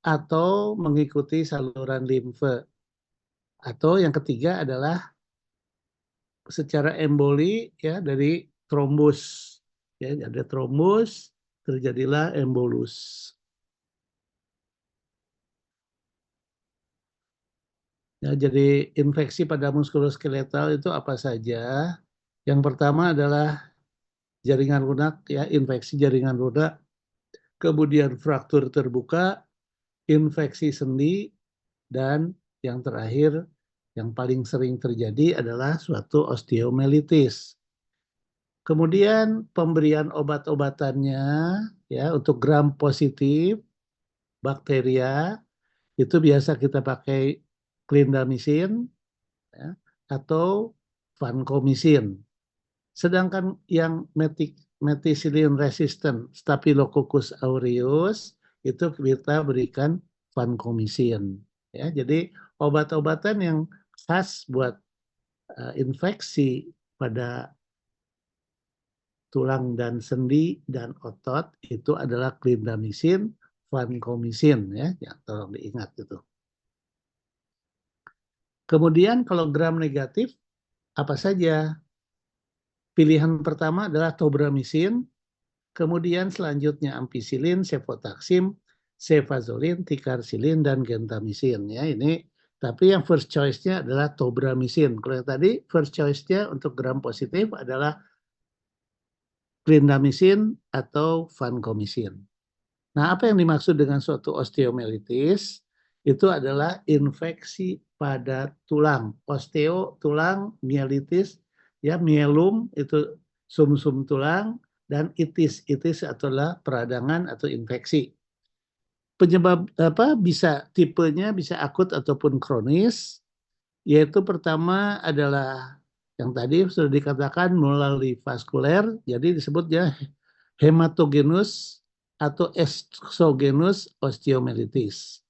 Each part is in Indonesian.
atau mengikuti saluran limfe. Atau yang ketiga adalah secara emboli ya dari trombus. Ya, ada trombus, terjadilah embolus. Ya, jadi infeksi pada muskuloskeletal itu apa saja? Yang pertama adalah jaringan lunak, ya, infeksi jaringan lunak, kemudian fraktur terbuka, infeksi sendi, dan yang terakhir yang paling sering terjadi adalah suatu osteomelitis. Kemudian pemberian obat-obatannya ya untuk gram positif bakteria itu biasa kita pakai clindamycin ya, atau vancomycin. Sedangkan yang methicillin resistant Staphylococcus aureus itu kita berikan vancomycin. Ya, jadi obat-obatan yang khas buat infeksi pada tulang dan sendi dan otot itu adalah clindamycin, vancomycin ya, tolong diingat itu. Kemudian kalau gram negatif apa saja? Pilihan pertama adalah tobramycin, kemudian selanjutnya ampicillin, cefotaxime, cefazolin, ticarcillin, dan gentamicin. Ya, ini tapi yang first choice-nya adalah tobramycin. Kalau yang tadi first choice-nya untuk gram positif adalah clindamycin atau vancomycin. Nah, apa yang dimaksud dengan suatu osteomelitis? Itu adalah infeksi pada tulang. Osteo, tulang, mielitis, ya mielum itu sumsum tulang, dan itis adalah peradangan atau infeksi. Penyebab apa bisa tipenya bisa akut ataupun kronis, yaitu pertama adalah yang tadi sudah dikatakan melalui vaskuler, jadi disebutnya hematogenus atau exogenous osteomelitis.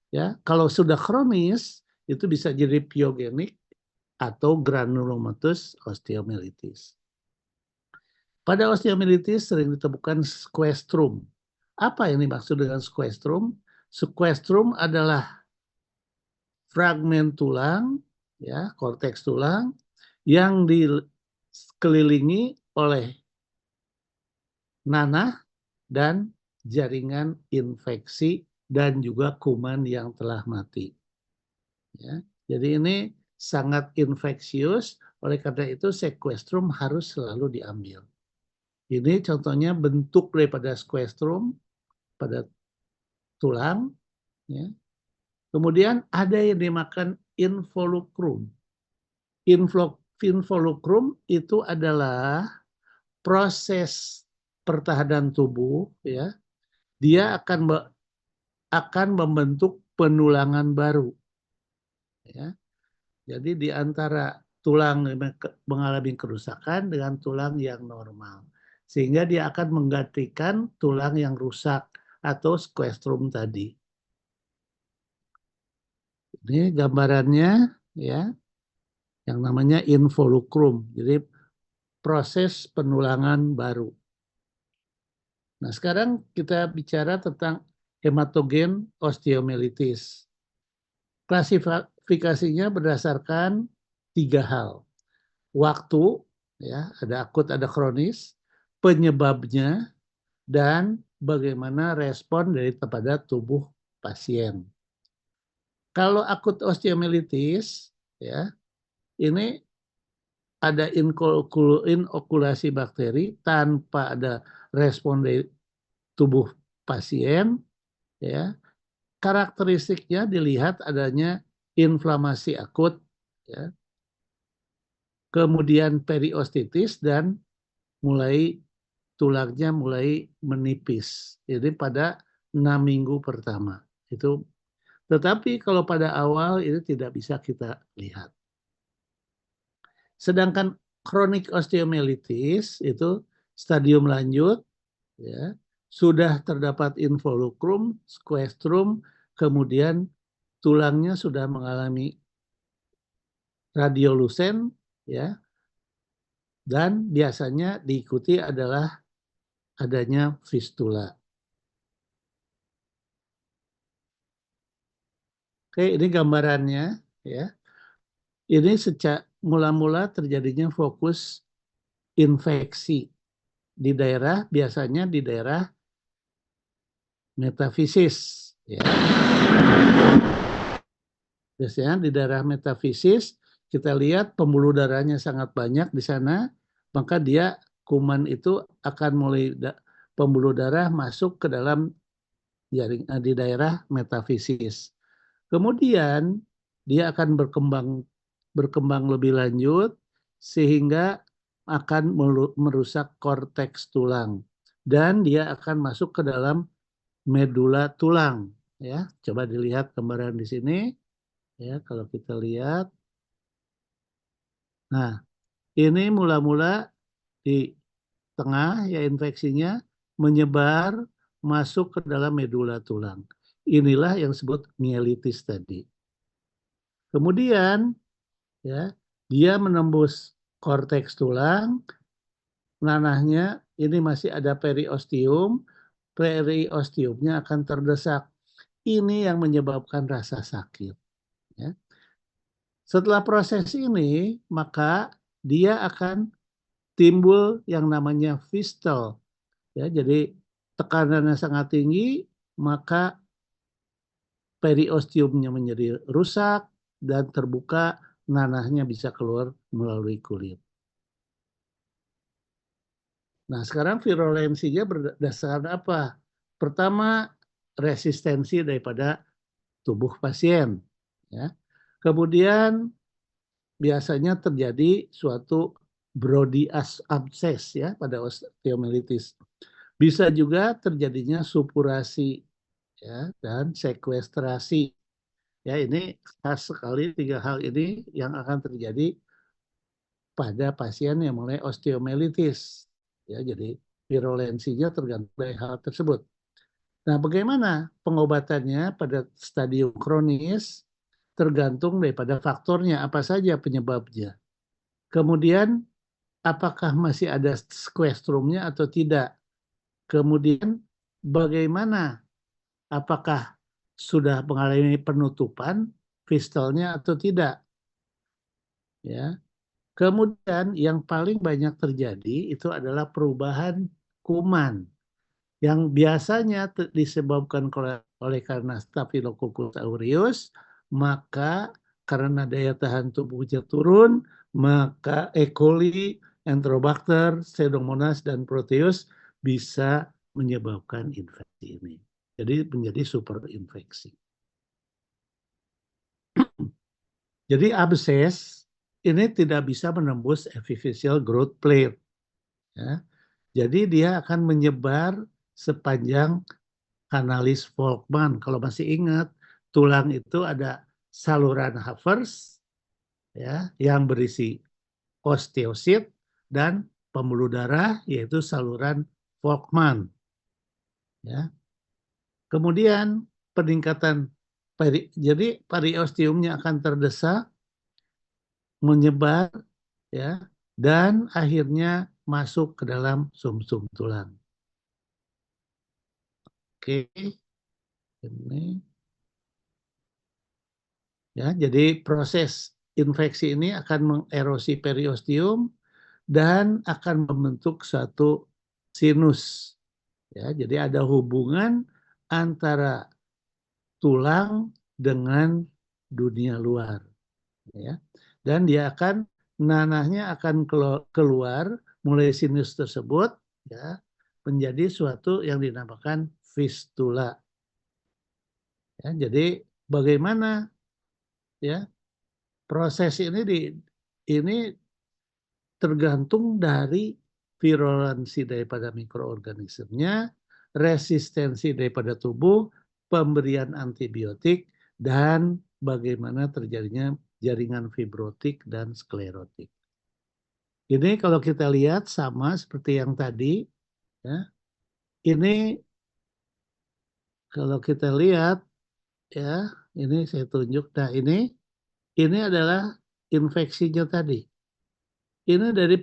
Ya, kalau sudah kronis itu bisa jadi pyogenik atau granulomatous osteomelitis. Pada osteomelitis sering ditemukan squastrum. Apa yang dimaksud dengan squastrum? Squastrum adalah fragmen tulang, ya, korteks tulang yang dikelilingi oleh nanah dan jaringan infeksi dan juga kuman yang telah mati. Ya, jadi ini sangat infeksius, oleh karena itu sequestrum harus selalu diambil. Ini contohnya bentuk daripada sequestrum pada tulang. Ya. Kemudian ada yang dimakan involucrum. Involucrum itu adalah proses pertahanan tubuh, ya. Dia akan membentuk penulangan baru. Ya. Jadi di antara tulang mengalami kerusakan dengan tulang yang normal. Sehingga dia akan menggantikan tulang yang rusak atau squastrum tadi. Ini gambarannya ya, yang namanya involucrum. Jadi proses penulangan baru. Nah, sekarang kita bicara tentang hematogen osteomelitis. Klasifikasinya berdasarkan 3 hal. Waktu, ya, ada akut, ada kronis, penyebabnya, dan bagaimana respon pada tubuh pasien. Kalau akut osteomelitis, ya, ini ada inokulasi bakteri tanpa ada respon dari tubuh pasien, ya. Karakteristiknya dilihat adanya inflamasi akut, ya. Kemudian periostitis dan tulangnya mulai menipis. Jadi pada 6 minggu pertama. Tetapi kalau pada awal itu tidak bisa kita lihat. Sedangkan chronic osteomelitis itu stadium lanjut, ya, sudah terdapat involucrum, squastrum, kemudian tulangnya sudah mengalami radiolucen, ya, dan biasanya diikuti adalah adanya fistula. Oke, ini gambarannya ya. Ini sejak mula-mula terjadinya fokus infeksi di daerah, biasanya di daerah metafisis ya. Biasanya di daerah metafisis kita lihat pembuluh darahnya sangat banyak di sana, maka dia kuman itu akan mulai pembuluh darah masuk ke dalam jaring di daerah metafisis. Kemudian dia akan berkembang lebih lanjut sehingga akan merusak korteks tulang dan dia akan masuk ke dalam medula tulang ya. Coba dilihat gambaran di sini ya, kalau kita lihat. Nah, ini mula-mula di tengah ya infeksinya menyebar masuk ke dalam medula tulang. Inilah yang disebut mielitis tadi. Kemudian ya, dia menembus korteks tulang, nanahnya ini masih ada periosteum, periosteumnya akan terdesak. Ini yang menyebabkan rasa sakit. Ya. Setelah proses ini, maka dia akan timbul yang namanya fistel. Ya, jadi tekanannya sangat tinggi, maka periosteumnya menjadi rusak dan terbuka, nanahnya bisa keluar melalui kulit. Nah, sekarang virulensinya berdasarkan apa? Pertama, resistensi daripada tubuh pasien. Ya. Kemudian biasanya terjadi suatu Brody abscess ya pada osteomyelitis. Bisa juga terjadinya supurasi ya dan sekuestrasi. Ya, ini khas sekali tiga hal ini yang akan terjadi pada pasien yang mulai osteomyelitis. Ya, jadi virulensinya tergantung dari hal tersebut. Nah, bagaimana pengobatannya pada stadium kronis tergantung daripada faktornya, apa saja penyebabnya. Kemudian, apakah masih ada squestrumnya atau tidak. Kemudian, bagaimana, apakah sudah mengalami penutupan fistelnya atau tidak. Ya. Kemudian, yang paling banyak terjadi itu adalah perubahan kuman yang biasanya disebabkan oleh karena Staphylococcus aureus, maka karena daya tahan tubuhnya turun, maka E. coli, Enterobacter, Pseudomonas, dan Proteus bisa menyebabkan infeksi ini. Jadi menjadi superinfeksi. Jadi abses ini tidak bisa menembus epiphyseal growth plate. Ya. Jadi dia akan menyebar sepanjang kanalis Volkmann. Kalau masih ingat, tulang itu ada saluran Havers ya, yang berisi osteosit dan pembuluh darah yaitu saluran Volkmann. Ya. Kemudian peningkatan jadi periosteumnya akan terdesak, menyebar ya, dan akhirnya masuk ke dalam sumsum tulang. Oke, ini ya, jadi proses infeksi ini akan mengerosi periosteum dan akan membentuk satu sinus. Ya, jadi ada hubungan antara tulang dengan dunia luar. Ya. Dan dia akan nanahnya akan keluar mulai sinus tersebut ya menjadi suatu yang dinamakan fistula. Ya, jadi bagaimana ya proses ini tergantung dari virulensi daripada mikroorganismenya, resistensi daripada tubuh, pemberian antibiotik, dan bagaimana terjadinya jaringan fibrotik dan sklerotik. Ini kalau kita lihat sama seperti yang tadi, ya. Ini kalau kita lihat, ya, ini saya tunjuk. Nah, ini adalah infeksinya tadi. Ini dari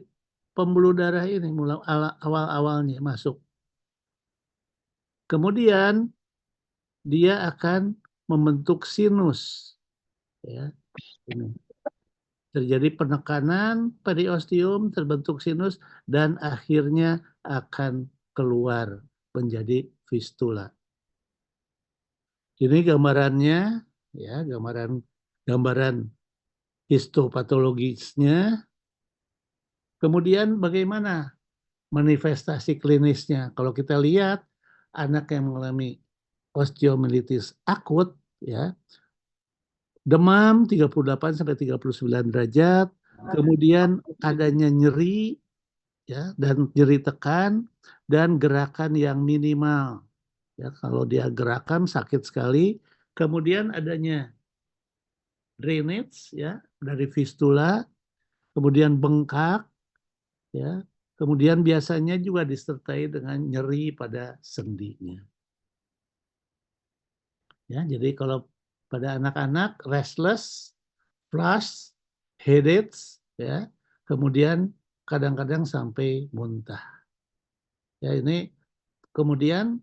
pembuluh darah ini mulai awal-awalnya masuk. Kemudian dia akan membentuk sinus. Ya, ini. Terjadi penekanan periosteum, terbentuk sinus, dan akhirnya akan keluar menjadi fistula. Ini gambarannya, ya, gambaran histopatologisnya. Kemudian bagaimana manifestasi klinisnya? Kalau kita lihat anak yang mengalami osteomyelitis akut, ya, demam 38 sampai 39 derajat, kemudian adanya nyeri, ya, dan nyeri tekan, dan gerakan yang minimal. Ya, kalau dia gerakan sakit sekali, kemudian adanya drainage, ya, dari fistula, kemudian bengkak, ya, kemudian biasanya juga disertai dengan nyeri pada sendinya. Ya, jadi kalau pada anak-anak restless, flush, headaches, ya, kemudian kadang-kadang sampai muntah. Ya, ini kemudian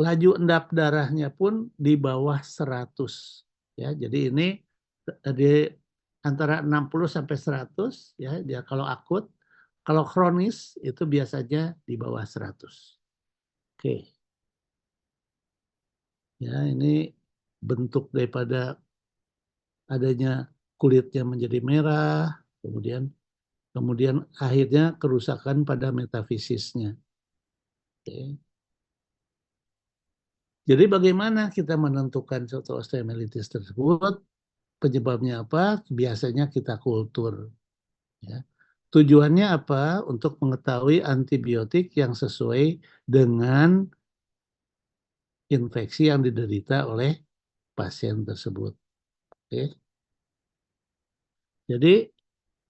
laju endap darahnya pun di bawah 100. Ya, jadi ini di antara 60 sampai 100, ya, dia kalau akut, kalau kronis itu biasanya di bawah 100. Oke. Ya, ini bentuk daripada adanya kulitnya menjadi merah, kemudian akhirnya kerusakan pada metafisisnya. Oke. Jadi bagaimana kita menentukan suatu osteomyelitis tersebut? Penyebabnya apa? Biasanya kita kultur. Ya. Tujuannya apa? Untuk mengetahui antibiotik yang sesuai dengan infeksi yang diderita oleh pasien tersebut. Oke. Jadi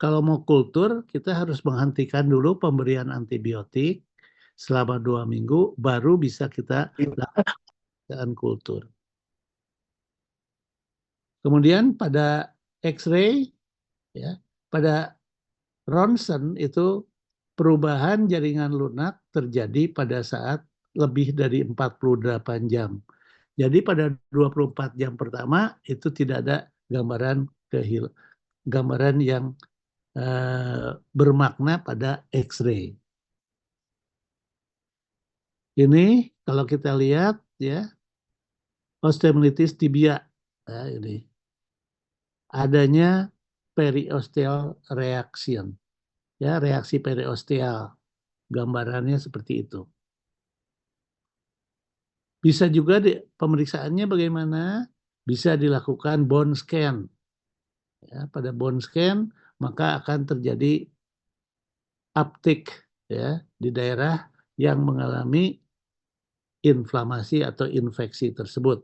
kalau mau kultur, kita harus menghentikan dulu pemberian antibiotik selama 2 minggu, baru bisa kita lakukan kultur. Kemudian pada X-ray, ya, pada ronsen itu perubahan jaringan lunak terjadi pada saat lebih dari 48 jam. Jadi pada 24 jam pertama itu tidak ada gambaran yang bermakna pada X-ray. Ini kalau kita lihat, ya, osteomyelitis tibia, ya, ini adanya periosteal reaction, ya, reaksi periosteal. Gambarannya seperti itu. Bisa juga pemeriksaannya bagaimana? Bisa dilakukan bone scan. Ya, pada bone scan maka akan terjadi uptick, ya, di daerah yang mengalami inflamasi atau infeksi tersebut.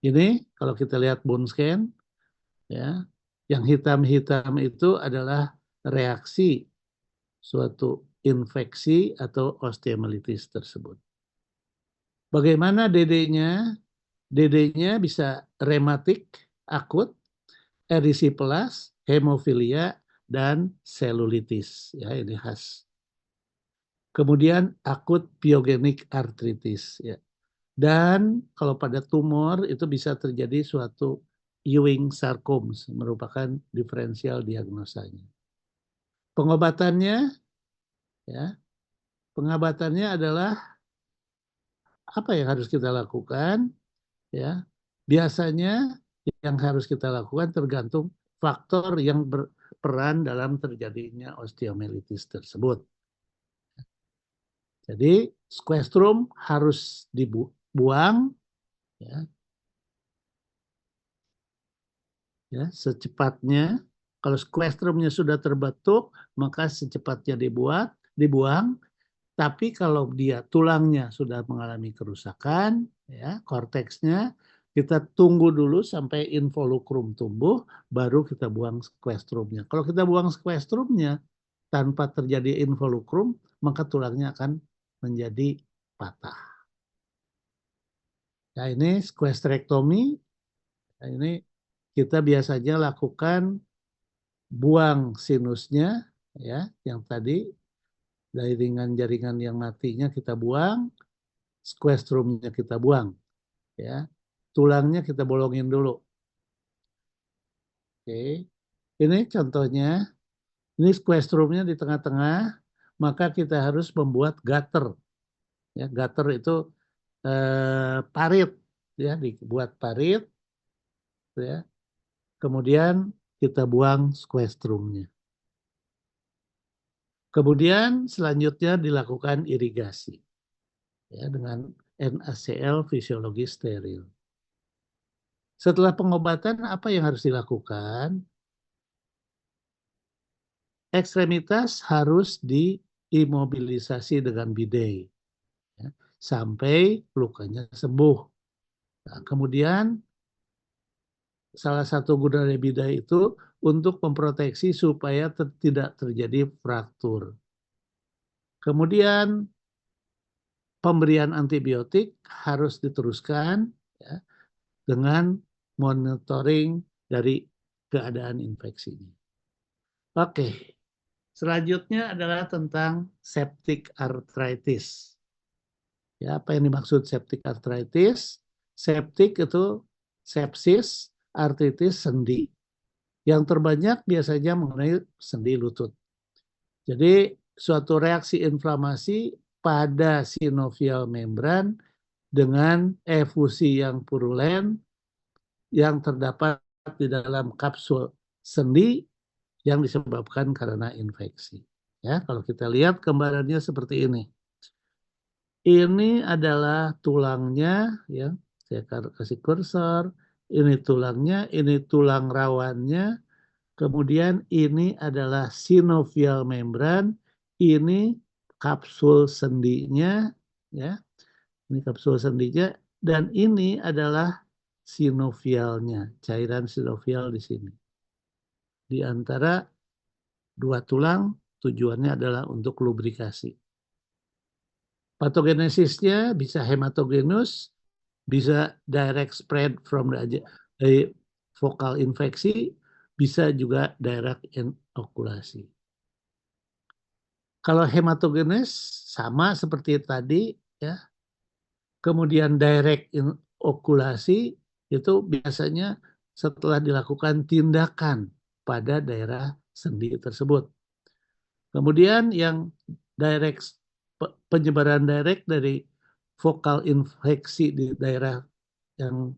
Ini kalau kita lihat bone scan, ya, yang hitam-hitam itu adalah reaksi suatu infeksi atau osteomyelitis tersebut. Bagaimana DD-nya? DD-nya bisa rematik akut, erisiplas, hemofilia, dan selulitis. Ya, ini khas. Kemudian akut pyogenik artritis. Ya. Dan kalau pada tumor itu bisa terjadi suatu Ewing sarcomas, merupakan diferensial diagnosanya. Pengobatannya, ya, pengobatannya adalah apa yang harus kita lakukan? Ya, biasanya yang harus kita lakukan tergantung faktor yang berperan dalam terjadinya osteomyelitis tersebut. Jadi squastrum harus dibuang, ya, ya, secepatnya. Kalau squastrumnya sudah terbentuk, maka secepatnya dibuang. Tapi kalau dia tulangnya sudah mengalami kerusakan, ya, korteksnya, kita tunggu dulu sampai involucrum tumbuh, baru kita buang squastrumnya. Kalau kita buang squastrumnya tanpa terjadi involucrum, maka tulangnya akan menjadi patah. Nah, ini squastrectomy. Nah, ini kita biasanya lakukan buang sinusnya, ya, yang tadi jaringan-jaringan yang matinya kita buang, squastrumnya kita buang. Ya, tulangnya kita bolongin dulu. Oke, ini contohnya. Ini squestrumnya di tengah-tengah, maka kita harus membuat gutter. Ya, gutter itu parit, ya, dibuat parit, ya. Kemudian kita buang squestrumnya. Kemudian selanjutnya dilakukan irigasi, ya, dengan NaCl fisiologi steril. Setelah pengobatan, apa yang harus dilakukan? Ekstremitas harus diimobilisasi dengan bidet, ya, sampai lukanya sembuh. Nah, kemudian salah satu guna dari bidet itu untuk memproteksi supaya tidak terjadi fraktur. Kemudian pemberian antibiotik harus diteruskan, ya, dengan monitoring dari keadaan infeksinya. Oke, selanjutnya adalah tentang septic arthritis. Ya, apa yang dimaksud septic arthritis? Septic itu sepsis, artritis sendi. Yang terbanyak biasanya mengenai sendi lutut. Jadi suatu reaksi inflamasi pada sinovial membran dengan efusi yang purulen yang terdapat di dalam kapsul sendi yang disebabkan karena infeksi. Ya, kalau kita lihat gambarannya seperti ini. Ini adalah tulangnya, ya. Saya kasih kursor. Ini tulangnya, ini tulang rawannya. Kemudian ini adalah sinovial membran. Ini kapsul sendinya, ya. Ini kapsul sendinya, dan ini adalah sinovialnya, cairan sinovial di sini. Di antara dua tulang, tujuannya adalah untuk lubrikasi. Patogenesisnya bisa hematogenus, bisa direct spread from the focal infeksi, bisa juga direct inokulasi. Kalau hematogenes sama seperti tadi, ya. Kemudian direct inokulasi itu biasanya setelah dilakukan tindakan pada daerah sendi tersebut. Kemudian yang direct, penyebaran direct dari vokal infeksi di daerah yang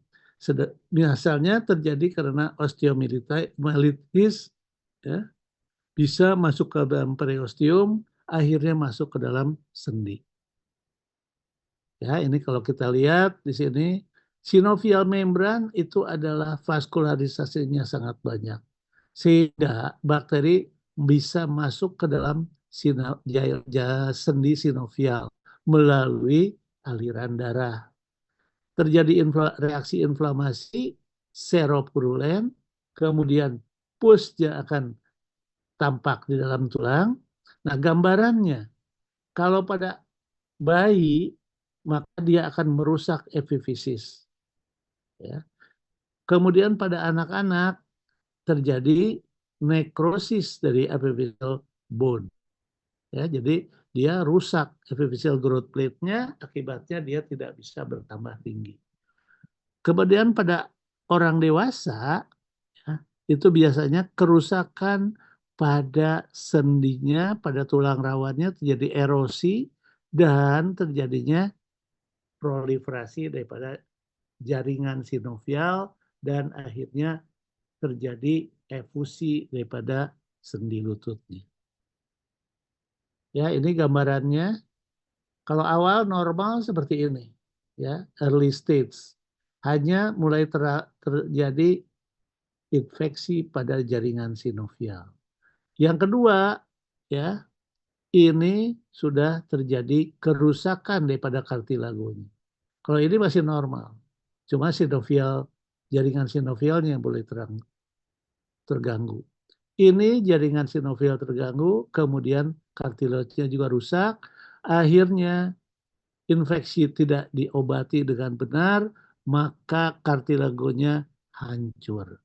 misalnya terjadi karena osteomyelitis, ya, bisa masuk ke dalam periosteum, akhirnya masuk ke dalam sendi. Ya, ini kalau kita lihat di sini, sinovial membran itu adalah vaskularisasinya sangat banyak. Sehingga bakteri bisa masuk ke dalam sendi sinovial melalui aliran darah. Terjadi reaksi inflamasi seropurulen, kemudian pusnya akan tampak di dalam tulang. Nah, gambarannya, kalau pada bayi, maka dia akan merusak epifisis. Ya. Kemudian pada anak-anak terjadi nekrosis dari epiphyseal bone. Ya, jadi dia rusak epiphyseal growth plate-nya, akibatnya dia tidak bisa bertambah tinggi. Kemudian pada orang dewasa, ya, itu biasanya kerusakan pada sendinya, pada tulang rawannya terjadi erosi dan terjadinya proliferasi daripada jaringan sinovial dan akhirnya terjadi efusi daripada sendi lututnya. Ya, ini gambarannya. Kalau awal normal seperti ini, ya, early stage. Hanya mulai terjadi infeksi pada jaringan sinovial. Yang kedua, ya, ini sudah terjadi kerusakan daripada kartilagonya. Kalau ini masih normal, cuma sinovial, jaringan sinovialnya yang boleh terganggu. Ini jaringan sinovial terganggu, kemudian kartilagenya juga rusak, akhirnya infeksi tidak diobati dengan benar, maka kartilagonya hancur.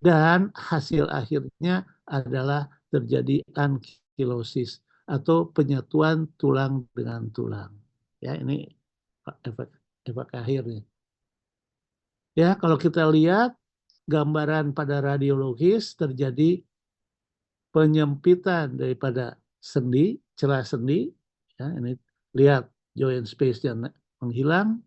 Dan hasil akhirnya adalah terjadi ankilosis atau penyatuan tulang dengan tulang. Ya, ini efek akhirnya. Ya, kalau kita lihat gambaran pada radiologis terjadi penyempitan daripada sendi, celah sendi. Ya, ini lihat joint space-nya menghilang.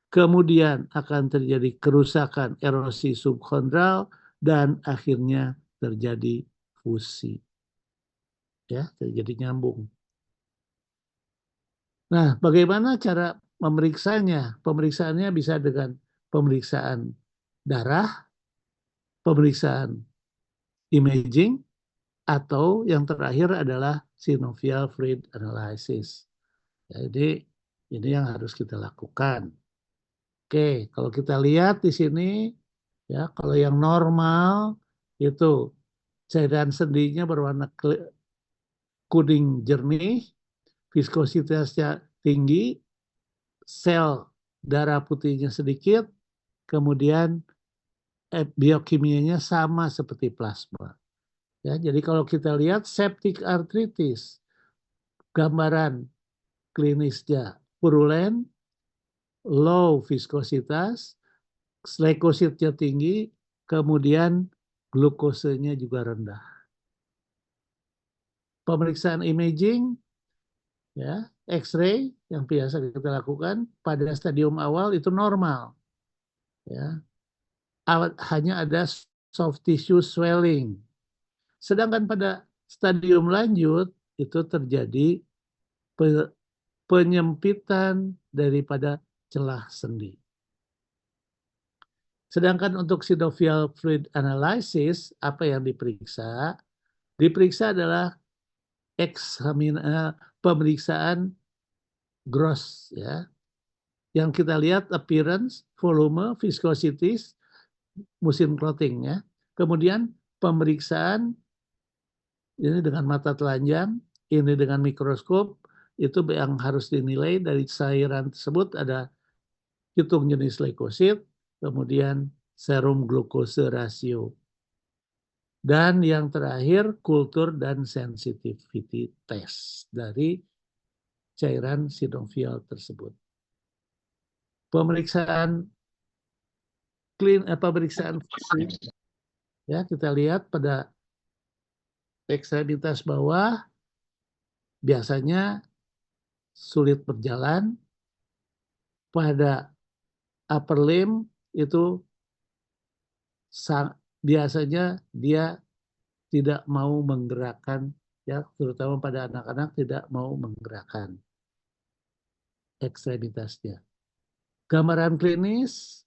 Kemudian akan terjadi kerusakan erosi subkondral dan akhirnya terjadi fusi. Ya, terjadi nyambung. Nah, bagaimana cara memeriksanya? Pemeriksaannya bisa dengan pemeriksaan darah, pemeriksaan imaging, atau yang terakhir adalah synovial fluid analysis. Jadi ini yang harus kita lakukan. Oke, kalau kita lihat di sini, ya kalau yang normal itu cairan sendinya berwarna kuning jernih, viskositasnya tinggi, sel darah putihnya sedikit, kemudian biokimianya sama seperti plasma. Ya, jadi kalau kita lihat septic arthritis, gambaran klinisnya purulen, low viskositas, leukositnya tinggi, kemudian glukosenya juga rendah. Pemeriksaan imaging, ya, X-ray yang biasa kita lakukan pada stadium awal itu normal, ya, hanya ada soft tissue swelling. Sedangkan pada stadium lanjut itu terjadi penyempitan daripada celah sendi. Sedangkan untuk synovial fluid analysis, apa yang diperiksa? Diperiksa adalah pemeriksaan gross, ya. Yang kita lihat appearance, volume, viscosity, musim clotting, ya. Kemudian pemeriksaan ini dengan mata telanjang, ini dengan mikroskop, itu yang harus dinilai dari cairan tersebut ada hitung jenis leukosit, kemudian serum glukose rasio. Dan yang terakhir kultur dan sensitivity test dari cairan sinovial tersebut. Pemeriksaan pemeriksaan fisik, ya kita lihat pada ekstremitas bawah biasanya sulit berjalan, pada upper limb itu biasanya dia tidak mau menggerakkan, ya terutama pada anak-anak tidak mau menggerakkan ekstremitasnya. Gambaran klinis,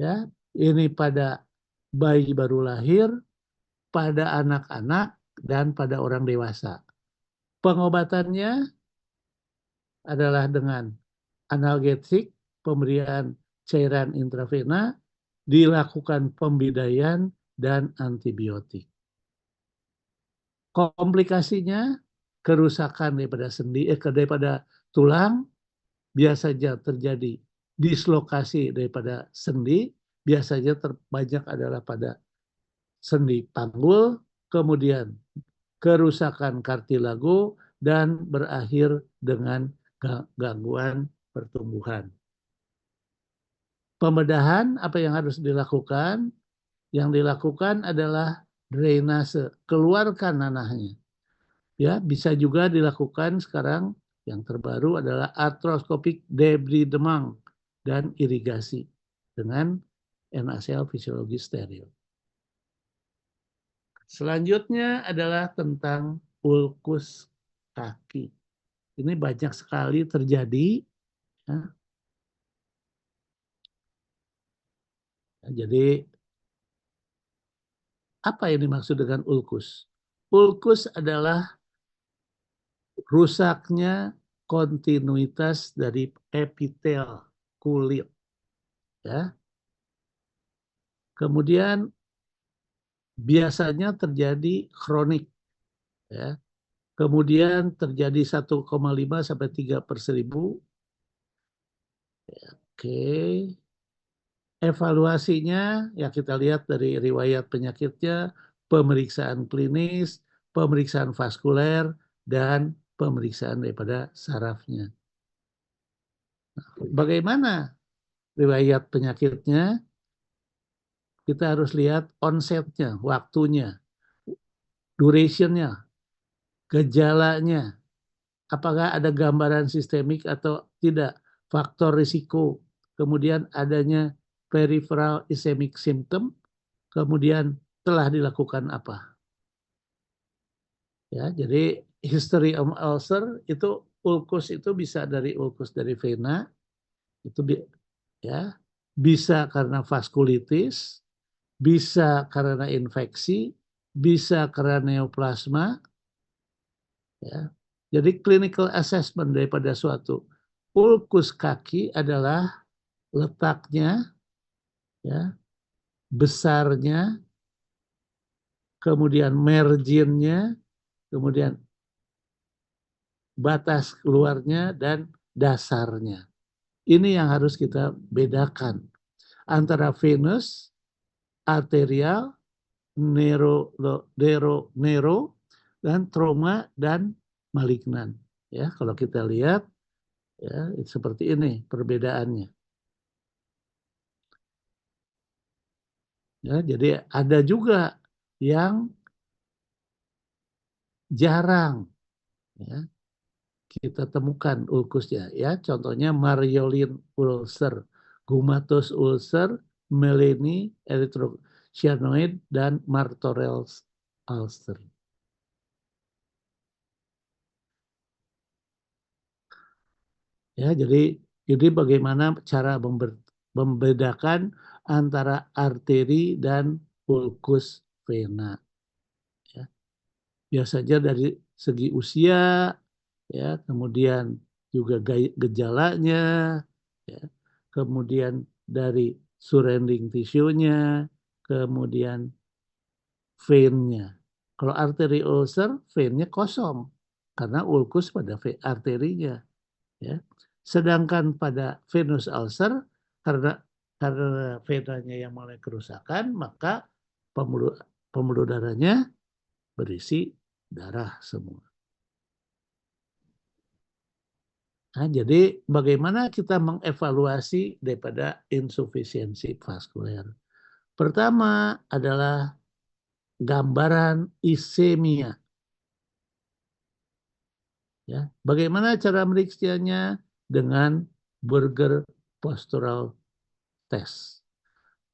ya ini pada bayi baru lahir, pada anak-anak, dan pada orang dewasa. Pengobatannya adalah dengan analgetik, pemberian cairan intravena, dilakukan pembidaian dan antibiotik. Komplikasinya kerusakan daripada sendi, daripada tulang, biasanya terjadi dislokasi daripada sendi, biasanya terbanyak adalah pada sendi panggul, kemudian kerusakan kartilago, dan berakhir dengan gangguan pertumbuhan. Pembedahan apa yang harus dilakukan? Yang dilakukan adalah drainase, keluarkan nanahnya. Ya, bisa juga dilakukan sekarang yang terbaru adalah arthroscopic debridement dan irigasi dengan NaCl fisiologi steril. Selanjutnya adalah tentang ulkus kaki. Ini banyak sekali terjadi. Ya. Jadi apa yang dimaksud dengan ulkus? Ulkus adalah rusaknya kontinuitas dari epitel kulit. Ya. Kemudian biasanya terjadi kronik. Ya. Kemudian terjadi 1,5 sampai 3/1000. Oke. Evaluasinya ya kita lihat dari riwayat penyakitnya, pemeriksaan klinis, pemeriksaan vaskuler, dan pemeriksaan daripada sarafnya. Bagaimana riwayat penyakitnya? kita harus lihat onsetnya, waktunya, durationnya, gejalanya, apakah ada gambaran sistemik atau tidak, faktor risiko, kemudian adanya peripheral ischemic symptom, kemudian telah dilakukan apa. Ya, jadi history of ulcer itu ulkus itu bisa dari ulkus dari vena, itu ya bisa karena vaskulitis, bisa karena infeksi, bisa karena neoplasma, ya. Jadi clinical assessment daripada suatu ulkus kaki adalah letaknya, ya, besarnya, kemudian marginnya, kemudian batas keluarnya dan dasarnya. Ini yang harus kita bedakan antara venous, arterial, nero, dan trauma dan malignan. Ya, kalau kita lihat ya seperti ini perbedaannya. Ya, jadi ada juga yang jarang ya kita temukan ulkusnya ya. Contohnya Mariolin ulcer, Gumatus ulcer, Meleni erythrocyanoid dan Martorell ulcer. Ya, jadi bagaimana cara membedakan antara arteri dan ulkus vena. Ya. Biasanya dari segi usia, ya, kemudian juga gejalanya, ya, kemudian dari surrounding tissue-nya, kemudian vein-nya. Kalau arteri ulcer, vein-nya kosong karena ulkus pada arterinya. Ya. Sedangkan pada venous ulcer karena venanya yang mulai kerusakan, maka pembuluh pembuluh darahnya berisi darah semua. Nah, jadi bagaimana kita mengevaluasi daripada insufisiensi vaskuler? Pertama adalah gambaran ischemia. Ya, bagaimana cara meriksanya? Dengan Burger postural test.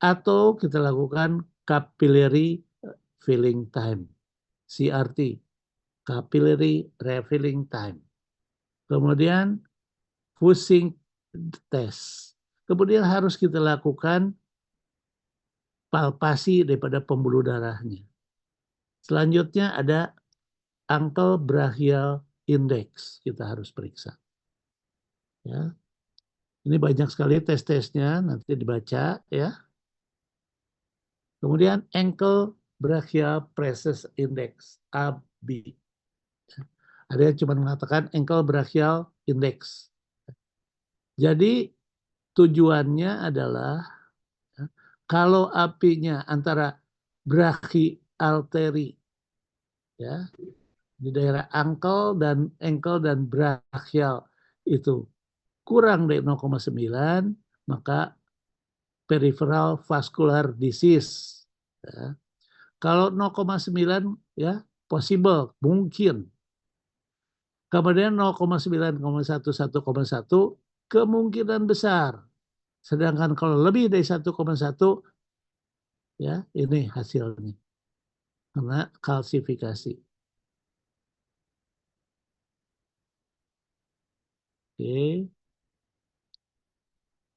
Atau kita lakukan capillary filling time, CRT, capillary refilling time. Kemudian Fusing test. Kemudian harus kita lakukan palpasi daripada pembuluh darahnya. Selanjutnya ada ankle brachial index, kita harus periksa. Ya. Ini banyak sekali tes-tesnya, nanti dibaca ya. Kemudian ankle brachial pressure index, AB. Ada yang cuma mengatakan ankle brachial index. Jadi tujuannya adalah ya, kalau apinya antara brachi arteri ya di daerah ankle dan brachial itu kurang dari 0,9, maka peripheral vascular disease. Ya. Kalau 0,9 ya possible, mungkin. Kemudian 0,9,1, 1,1 kemungkinan besar. Sedangkan kalau lebih dari 1,1 ya ini hasilnya. Karena kalsifikasi. Oke.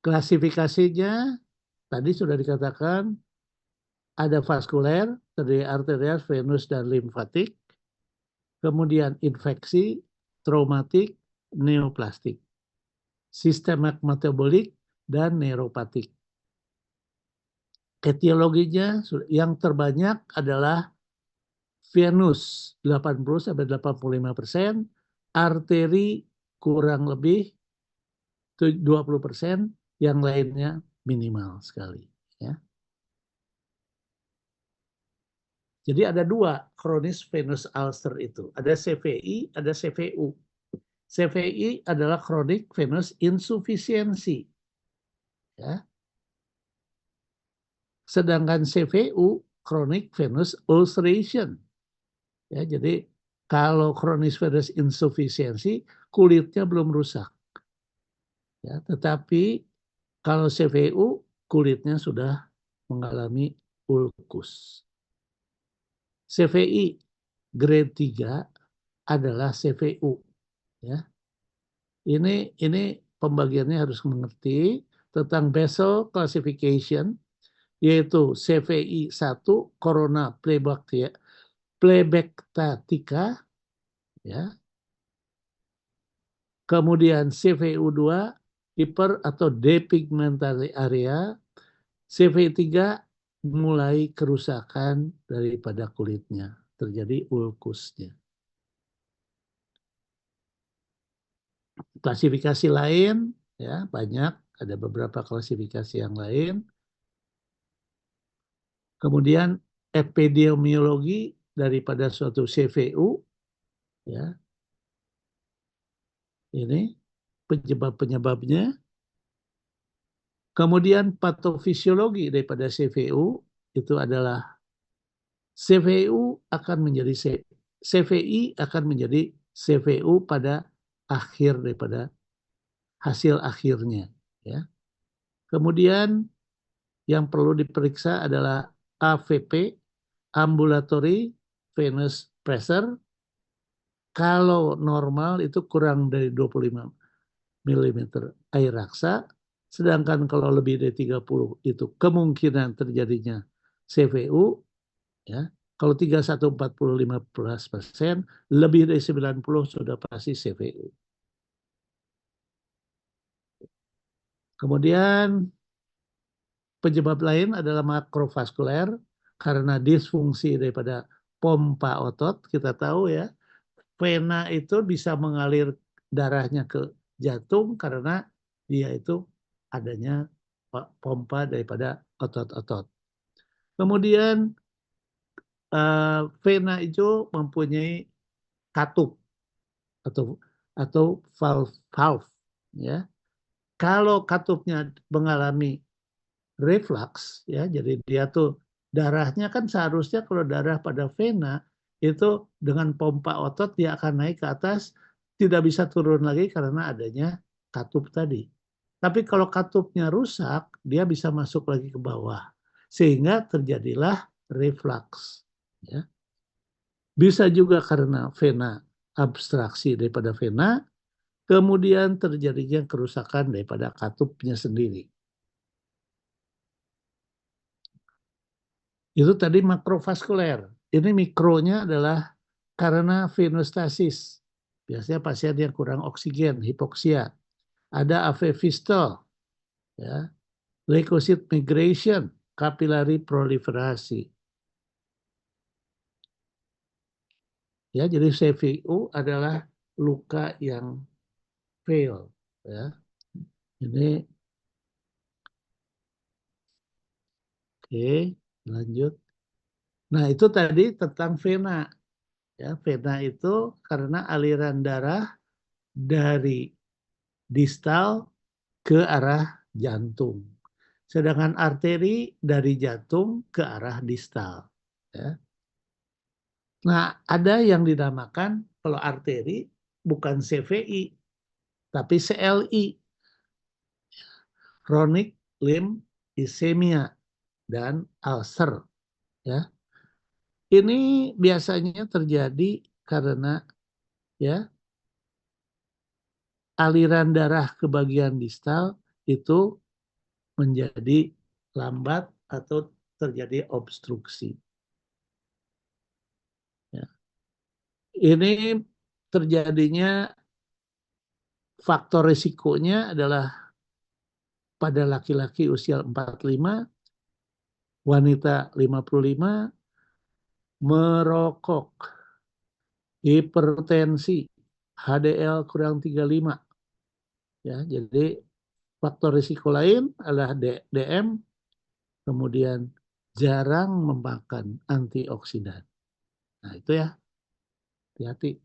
Klasifikasinya tadi sudah dikatakan ada vaskuler, terdiri arterial, venous, dan limfatik. Kemudian infeksi, traumatik, neoplastik. Sistemak metabolik, dan neuropatik. Etiologinya yang terbanyak adalah venous 80-85%, arteri kurang lebih 20%, yang lainnya minimal sekali. Ya. Jadi ada dua kronis venous ulcer itu. Ada CVI, ada CVU. CVI adalah chronic venous insufficiency. Ya. Sedangkan CVU, chronic venous ulceration. Ya, jadi kalau chronic venous insufficiency, kulitnya belum rusak. Ya, tetapi kalau CVU, kulitnya sudah mengalami ulkus. CVI grade 3 adalah CVU. Ya. Ini pembagiannya harus mengerti tentang basal classification, yaitu CVI 1 corona plebbectatica, ya. Kemudian CVU 2 hiper atau depigmentary area, CVI 3 mulai kerusakan daripada kulitnya, terjadi ulkusnya. Klasifikasi lain ya banyak, ada beberapa klasifikasi yang lain. Kemudian epidemiologi daripada suatu CVU, ya. Ini penyebab-penyebabnya. Kemudian patofisiologi daripada CVU itu adalah CVI akan menjadi CVU pada akhir daripada hasil akhirnya, ya. Kemudian yang perlu diperiksa adalah AVP, ambulatory venous pressure. Kalau normal itu kurang dari 25 mm air raksa, sedangkan kalau lebih dari 30 itu kemungkinan terjadinya CVU, ya. Kalau 31 40 15%, lebih dari 90 sudah pasti CVU. Kemudian penyebab lain adalah makrovaskuler karena disfungsi daripada pompa otot. Kita tahu ya, vena itu bisa mengalir darahnya ke jantung karena dia itu adanya pompa daripada otot-otot. Kemudian vena itu mempunyai katup atau valve, ya. Kalau katupnya mengalami reflux, ya, jadi dia tuh darahnya kan seharusnya kalau darah pada vena itu dengan pompa otot dia akan naik ke atas, tidak bisa turun lagi karena adanya katup tadi. Tapi kalau katupnya rusak, dia bisa masuk lagi ke bawah, sehingga terjadilah reflux, ya. Bisa juga karena vena, abstraksi daripada vena, kemudian terjadinya kerusakan daripada katupnya sendiri. Itu tadi makrovaskuler. Ini mikronya adalah karena venostasis. Biasanya pasien yang kurang oksigen, hipoksia. Ada AV fistol, ya. Leukocyte migration, capillary proliferasi. Ya, jadi CVU adalah luka yang fail, ya. Ini oke, lanjut. Nah, itu tadi tentang vena. Ya, vena itu karena aliran darah dari distal ke arah jantung. Sedangkan arteri dari jantung ke arah distal. Ya. Nah, ada yang dinamakan kalau arteri bukan CVI, tapi CLI, chronic limb ischemia dan ulcer. Ya. Ini biasanya terjadi karena ya aliran darah ke bagian distal itu menjadi lambat atau terjadi obstruksi. Ya. Ini terjadinya faktor risikonya adalah pada laki-laki usia 45, wanita 55, merokok, hipertensi, HDL kurang 35. Ya, jadi faktor risiko lain adalah DM, kemudian jarang memakan antioksidan. Nah, itu ya, hati-hati.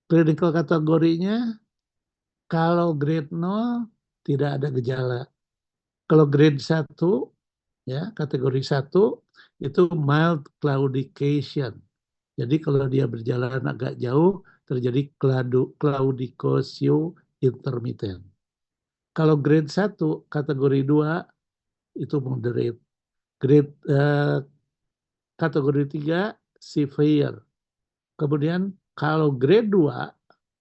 Clinical kategorinya, kalau grade 0 tidak ada gejala. Kalau grade 1, Ya, kategori 1 itu mild claudication. Jadi kalau dia berjalan agak jauh terjadi claudicatio intermittent. Kalau grade 1 kategori 2 itu moderate. Grade kategori 3 severe. Kemudian kalau grade 2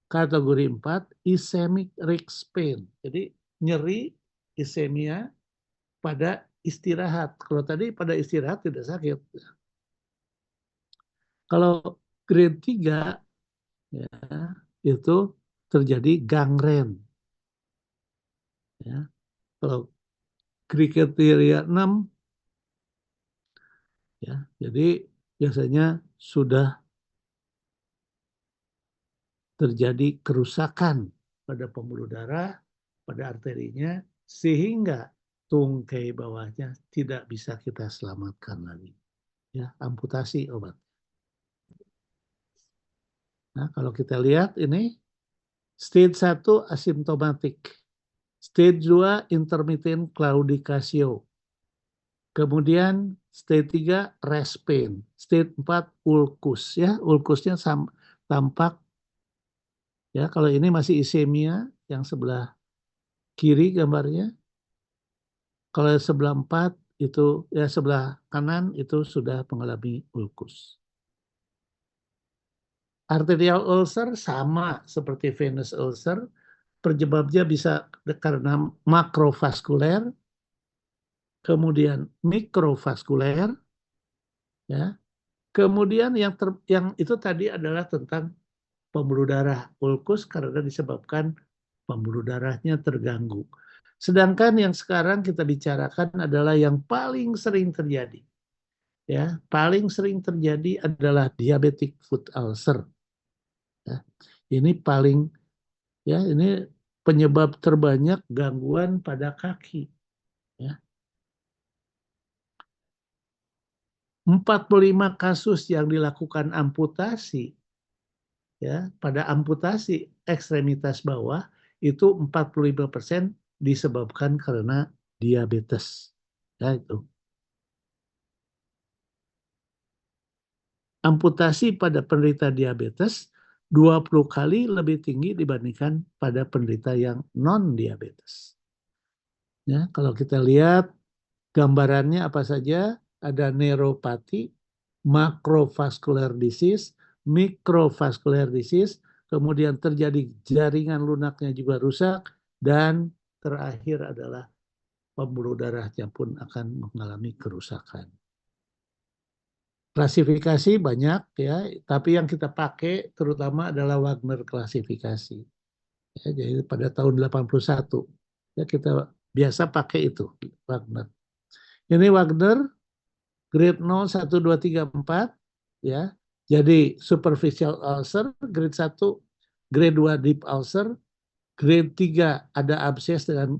kategori 4 ischemic risk pain. Jadi nyeri ischemia pada istirahat. Kalau tadi pada istirahat tidak sakit. Kalau grade 3 ya, itu terjadi gangren. Ya. Kalau kriteria 6 ya, jadi biasanya sudah terjadi kerusakan pada pembuluh darah, pada arterinya, sehingga tungkai bawahnya tidak bisa kita selamatkan lagi. Ya, amputasi obat. Nah, kalau kita lihat ini, stage 1 asimptomatik, stage 2 intermittent claudication, kemudian stage 3 rest pain, stage 4 ulkus. Ya, ulkusnya tampak, ya kalau ini masih ischemia, yang sebelah kiri gambarnya. Kalau sebelah 4 itu, ya sebelah kanan itu sudah mengalami ulkus. Arterial ulcer sama seperti venous ulcer, penyebabnya bisa karena makrovaskuler, kemudian mikrovaskuler, ya. Kemudian yang itu tadi adalah tentang pembuluh darah ulkus karena disebabkan pembuluh darahnya terganggu. Sedangkan yang sekarang kita bicarakan adalah yang paling sering terjadi. Ya, paling sering terjadi adalah diabetic foot ulcer. Ya, ini ini penyebab terbanyak gangguan pada kaki. Ya. 45 kasus yang dilakukan amputasi, ya, pada amputasi ekstremitas bawah itu 45% disebabkan karena diabetes. Ya, itu. Amputasi pada penderita diabetes 20 kali lebih tinggi dibandingkan pada penderita yang non-diabetes. Ya, kalau kita lihat gambarannya apa saja, ada neuropati, macrovascular disease, microvascular disease, kemudian terjadi jaringan lunaknya juga rusak, dan terakhir adalah pembuluh darahnya pun akan mengalami kerusakan. Klasifikasi banyak ya, tapi yang kita pakai terutama adalah Wagner klasifikasi. Ya, jadi pada tahun 81 ya kita biasa pakai itu Wagner. Ini Wagner grade 0, 1, 2, 3, 4 ya. Jadi superficial ulcer, grade 1, grade 2 deep ulcer, grade 3 ada abses dengan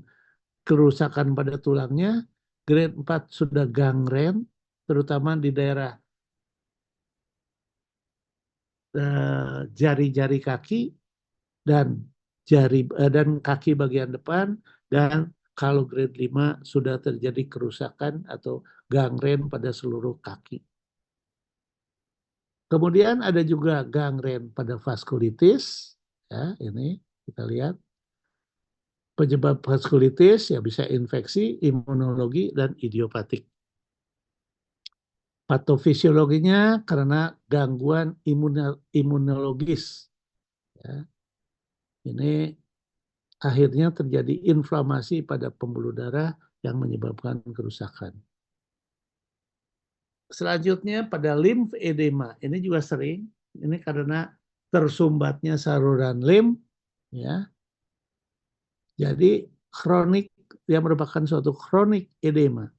kerusakan pada tulangnya, grade 4 sudah gangren terutama di daerah jari-jari kaki dan dan kaki bagian depan, dan kalau grade 5 sudah terjadi kerusakan atau gangren pada seluruh kaki. Kemudian ada juga gangren pada vaskulitis, ya ini kita lihat. Penyebab vaskulitis ya bisa infeksi, imunologi, dan idiopatik. Patofisiologinya karena gangguan imunologis. Ya. Ini akhirnya terjadi inflamasi pada pembuluh darah yang menyebabkan kerusakan. Selanjutnya pada limfedema, ini juga sering, ini karena tersumbatnya saluran limf, ya. Jadi kronik, yang merupakan suatu kronik edema.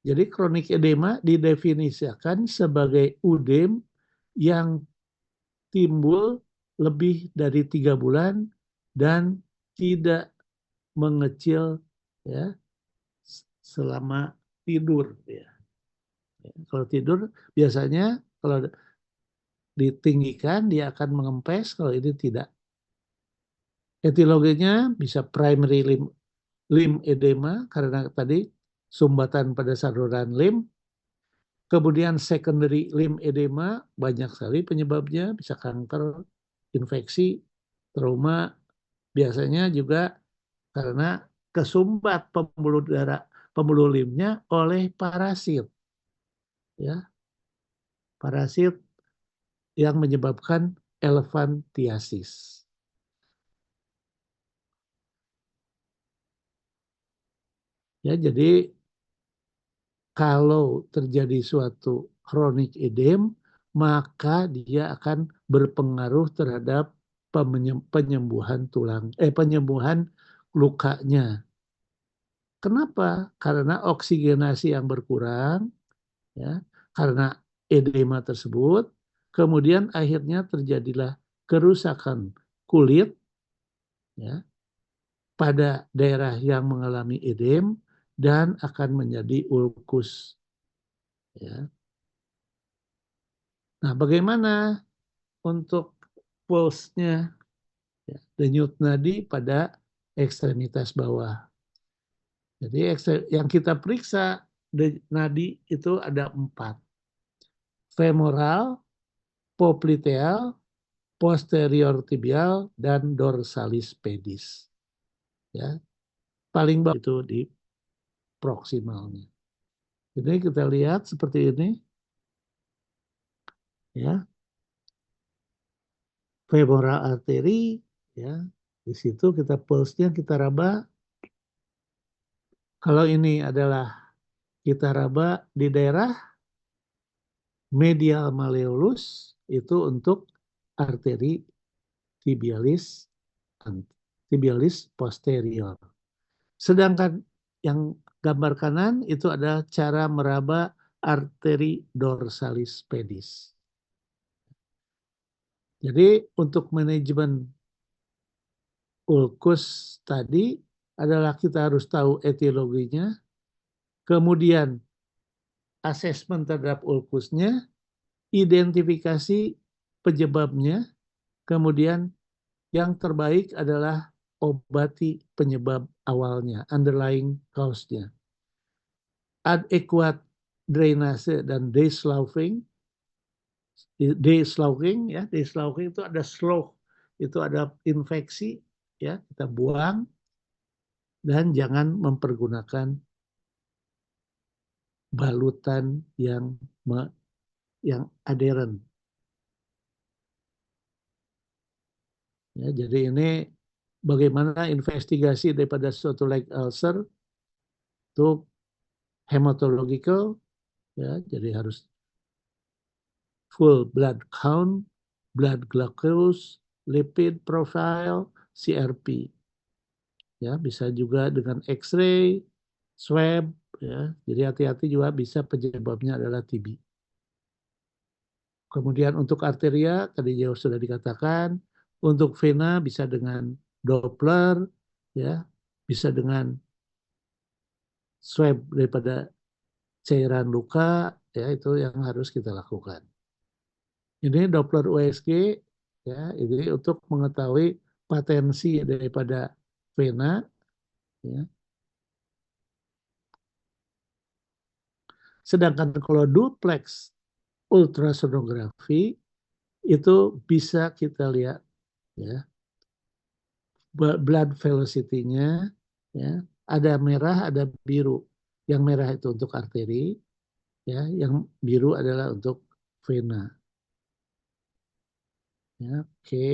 Jadi kronik edema didefinisikan sebagai udem yang timbul lebih dari 3 bulan dan tidak mengecil ya selama tidur ya. Kalau tidur biasanya kalau ditinggikan dia akan mengempes, kalau ini tidak. Etiologinya bisa primary limedema karena tadi sumbatan pada saluran lim. Kemudian secondary limedema banyak sekali penyebabnya, bisa kanker, infeksi, trauma, biasanya juga karena kesumbat pembuluh darah, pembuluh limnya oleh parasit, ya, parasit yang menyebabkan elephantiasis. Ya, jadi kalau terjadi suatu chronic edem, maka dia akan berpengaruh terhadap penyembuhan penyembuhan lukanya. Kenapa? Karena oksigenasi yang berkurang, ya, karena edema tersebut, kemudian akhirnya terjadilah kerusakan kulit, ya, pada daerah yang mengalami edem dan akan menjadi ulkus. Ya. Nah, bagaimana untuk pulse-nya? Ya, denyut nadi pada ekstremitas bawah. Jadi yang kita periksa nadi itu ada 4. Femoral, popliteal, posterior tibial, dan dorsalis pedis. Ya, paling bawah itu di proksimalnya. Jadi kita lihat seperti ini, ya, femoral arteri, ya, di situ kita pulse-nya kita raba. Kalau ini adalah kita raba di daerah medial malleolus, itu untuk arteri tibialis posterior. Sedangkan yang gambar kanan itu adalah cara meraba arteri dorsalis pedis. Jadi untuk manajemen ulkus tadi adalah kita harus tahu etiologinya, kemudian asesmen terhadap ulkusnya, identifikasi penyebabnya, kemudian yang terbaik adalah obati penyebab awalnya, underlying cause-nya. Adequate drainase dan desloughing. Desloughing, ya, desloughing itu ada slough, itu ada infeksi, ya, kita buang, dan jangan mempergunakan balutan yang adherent. Ya, jadi ini bagaimana investigasi daripada suatu leg ulcer itu hematological, ya, jadi harus full blood count, blood glucose, lipid profile, CRP. Ya, bisa juga dengan X-ray, swab, ya. Jadi hati-hati juga bisa penyebabnya adalah TB. Kemudian untuk arteria tadi jauh sudah dikatakan, untuk vena bisa dengan Doppler, ya, bisa dengan swab daripada cairan luka, ya, itu yang harus kita lakukan. Ini Doppler USG, ya, ini untuk mengetahui potensi daripada vena, ya. Sedangkan kalau duplex ultrasonografi itu bisa kita lihat, ya, blood velocity-nya, ya, ada merah, ada biru. Yang merah itu untuk arteri, ya, yang biru adalah untuk vena. Ya, oke.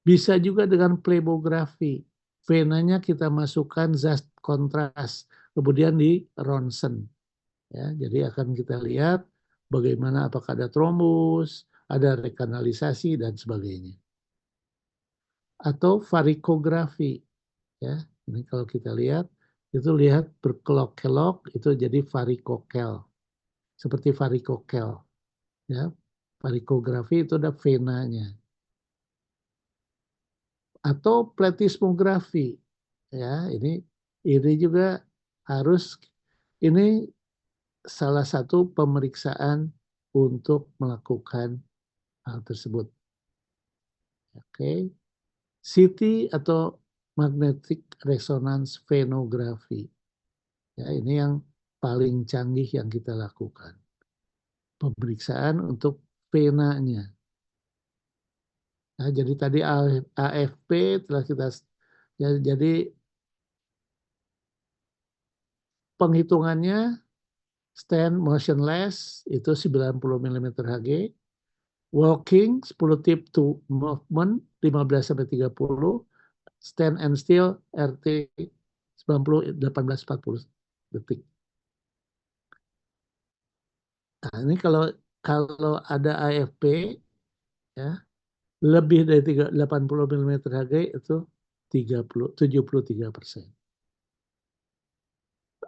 Bisa juga dengan plebografi. Venanya kita masukkan zat kontras, kemudian di ronsen. Ya, jadi akan kita lihat bagaimana apakah ada trombus, ada rekanalisasi dan sebagainya. Atau varikografi, ya. Ini kalau kita lihat itu lihat berkelok-kelok itu jadi varikokel. Seperti varikokel, ya. Varikografi itu ada venanya. Atau pletismografi, ya, ini juga harus, ini salah satu pemeriksaan untuk melakukan hal tersebut. Oke. CT atau magnetic resonance venografi. Ya, ini yang paling canggih yang kita lakukan. Pemeriksaan untuk venanya. Nah, jadi tadi AFP telah kita ya, jadi penghitungannya stand motionless itu 90 mm Hg, walking 10 tip to movement 15 sampai 30, stand and still RT 90 18-40 detik. Nah, ini kalau ada AFP ya lebih dari 80 mm Hg itu 73%.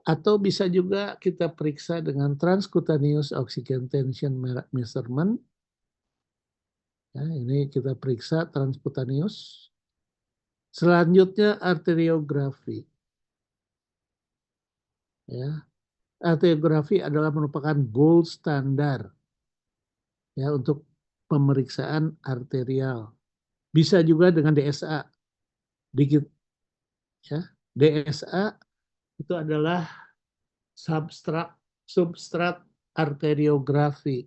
Atau bisa juga kita periksa dengan transcutaneous oxygen tension measurement. Ya, ini kita periksa transcutaneous. Selanjutnya arteriografi. Ya, arteriografi adalah merupakan gold standar ya untuk pemeriksaan arterial. Bisa juga dengan DSA. Dikit ya. DSA itu adalah substrat arteriografi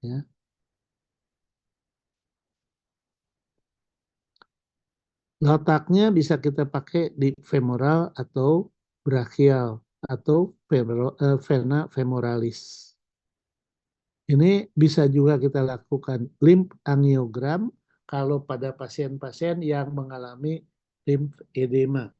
ya. Letaknya bisa kita pakai di femoral atau brachial atau vena femoralis. Ini bisa juga kita lakukan lymph angiogram kalau pada pasien-pasien yang mengalami lymphedema.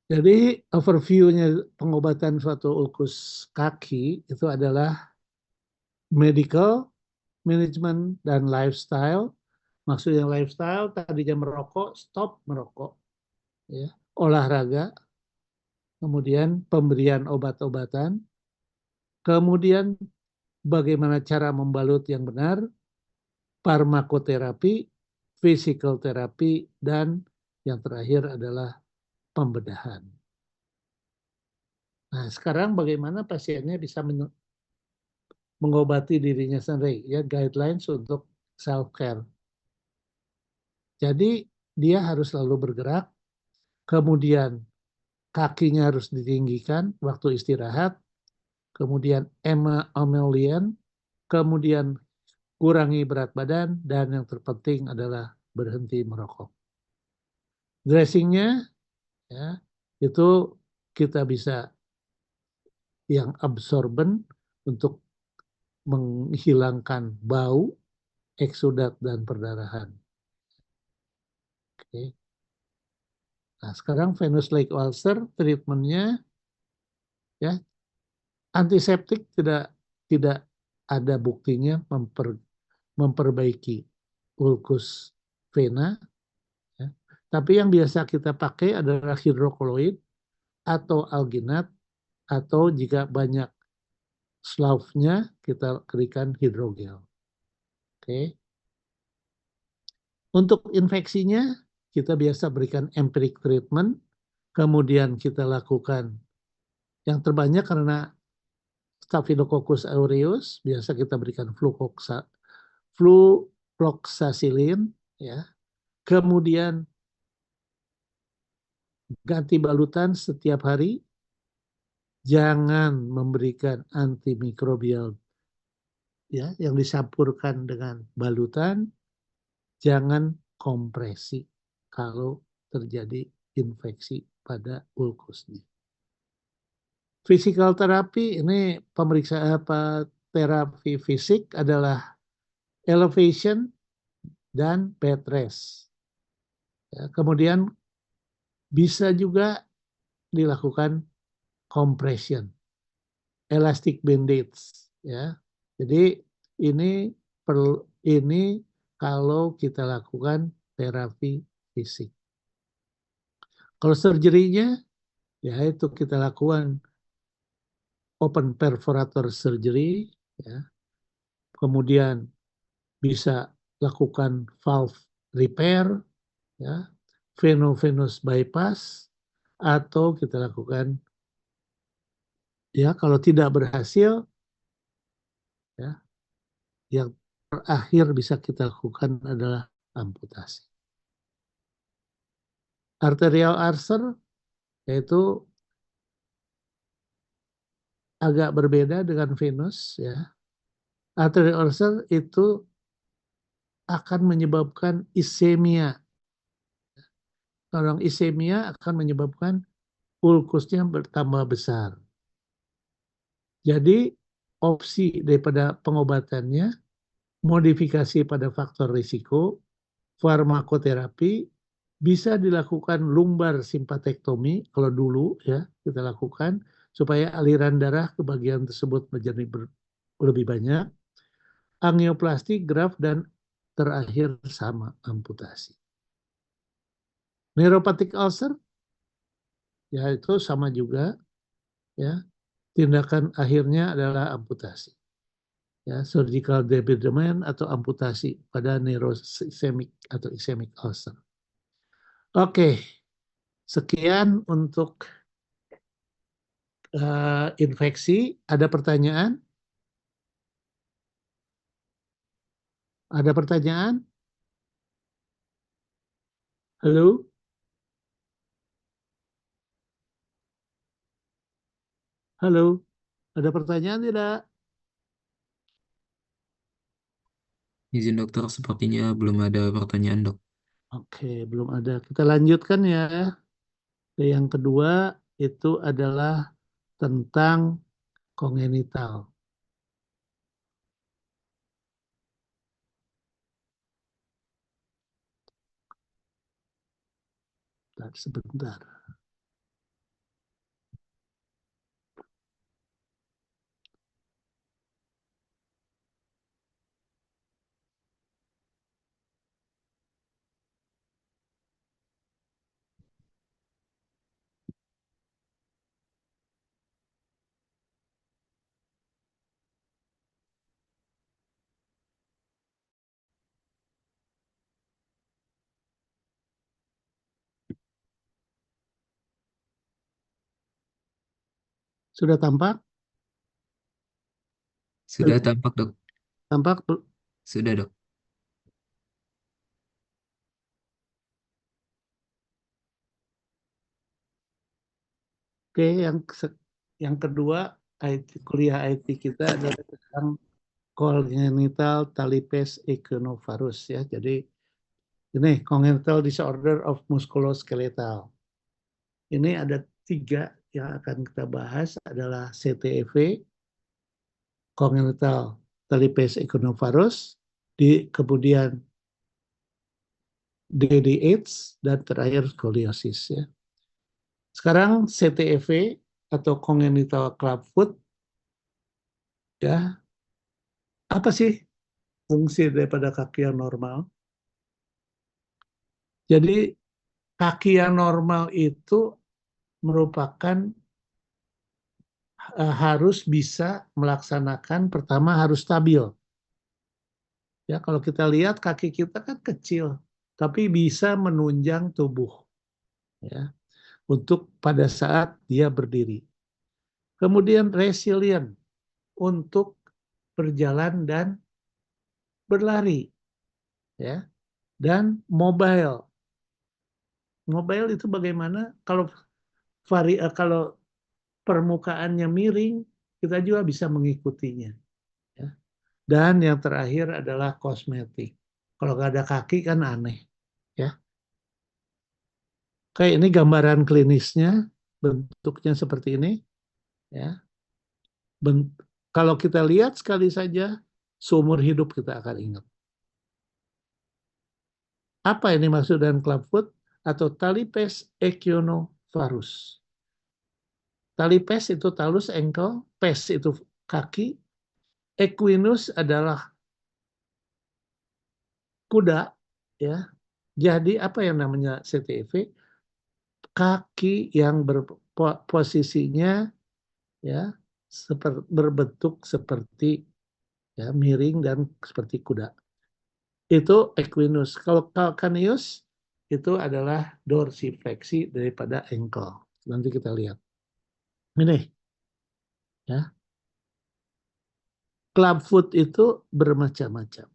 Jadi overview-nya pengobatan suatu ulkus kaki itu adalah medical, management, dan lifestyle. Maksudnya lifestyle tadinya merokok, stop merokok. Ya. Olahraga, kemudian pemberian obat-obatan, kemudian bagaimana cara membalut yang benar, farmakoterapi, physical therapy, dan yang terakhir adalah pembedahan. Nah, sekarang bagaimana pasiennya bisa mengobati dirinya sendiri, ya guidelines untuk self care. Jadi dia harus selalu bergerak, kemudian kakinya harus ditinggikan waktu istirahat, kemudian emolian, kemudian kurangi berat badan, dan yang terpenting adalah berhenti merokok. Dressingnya ya itu kita bisa yang absorben untuk menghilangkan bau, eksudat, dan perdarahan. Oke. Nah, sekarang venous leg ulcer treatmentnya ya antiseptik tidak ada buktinya memperbaiki ulkus vena. Ya. Tapi yang biasa kita pakai adalah hidrokoloid atau alginat, atau jika banyak slough-nya kita berikan hidrogel. Oke. Untuk infeksinya kita biasa berikan empiric treatment, kemudian kita lakukan yang terbanyak karena Staphylococcus aureus, biasa kita berikan flucloxacillin, ya. Kemudian ganti balutan setiap hari, jangan memberikan antimikrobial ya yang dicampurkan dengan balutan, jangan kompresi kalau terjadi infeksi pada ulkusnya. Physical therapy ini pemeriksaan terapi fisik adalah elevation dan bed rest. Ya, kemudian bisa juga dilakukan compression, elastic bandage. Ya, jadi ini kalau kita lakukan terapi fisik. Kalau surgery-nya, ya itu kita lakukan open perforator surgery, ya. Kemudian bisa lakukan valve repair, ya, veno-venous bypass, atau kita lakukan, ya kalau tidak berhasil, ya, yang terakhir bisa kita lakukan adalah amputasi. Arterial ulcer yaitu agak berbeda dengan venous ya. Arterial ulcer itu akan menyebabkan ischemia. Orang ischemia akan menyebabkan ulkusnya bertambah besar. Jadi opsi daripada pengobatannya modifikasi pada faktor risiko, farmakoterapi, bisa dilakukan lumbar simpatektomi kalau dulu ya kita lakukan supaya aliran darah ke bagian tersebut menjadi lebih banyak, angioplasti, graft, dan terakhir sama amputasi. Neuropathic ulcer ya itu sama juga ya, tindakan akhirnya adalah amputasi ya, surgical debridement atau amputasi pada neurosemic atau ischemic ulcer. Oke, sekian untuk infeksi. Ada pertanyaan? Ada pertanyaan? Halo? Halo? Ada pertanyaan tidak? Izin dokter, sepertinya belum ada pertanyaan dok. Oke, belum ada. Kita lanjutkan ya. Yang kedua itu adalah tentang kongenital. Sebentar. Sudah tampak? Sudah tampak dok? Tampak? Sudah dok. Oke, yang kedua kuliah IT kita adalah tentang congenital talipes equinovarus ya. Jadi ini congenital disorder of musculoskeletal. Ini ada 3 yang akan kita bahas adalah CTEV, congenital talipes equinovarus, kemudian DDH dan terakhir skoliosis ya. Sekarang CTEV atau congenital clubfoot ya, apa sih fungsi daripada kaki yang normal? Jadi kaki yang normal itu merupakan harus bisa melaksanakan, pertama harus stabil. Ya, kalau kita lihat kaki kita kan kecil, tapi bisa menunjang tubuh ya untuk pada saat dia berdiri. Kemudian resilient untuk berjalan dan berlari ya. Dan mobile. Mobile itu bagaimana? Kalau permukaannya miring, kita juga bisa mengikutinya ya. Dan yang terakhir adalah kosmetik. Kalau nggak ada kaki kan aneh ya. Kayak ini gambaran klinisnya, bentuknya seperti ini ya. Kalau kita lihat sekali saja, seumur hidup kita akan ingat. Apa ini maksud dengan clubfoot atau talipes equinovarus? Talipes itu talus ankle, pes itu kaki, equinus adalah kuda ya. Jadi apa yang namanya CTEV? Kaki yang posisinya ya berbentuk seperti ya miring dan seperti kuda. Itu equinus. Kalau calcaneus itu adalah dorsifleksi daripada ankle. Nanti kita lihat. Ini ya. Clubfoot itu bermacam-macam.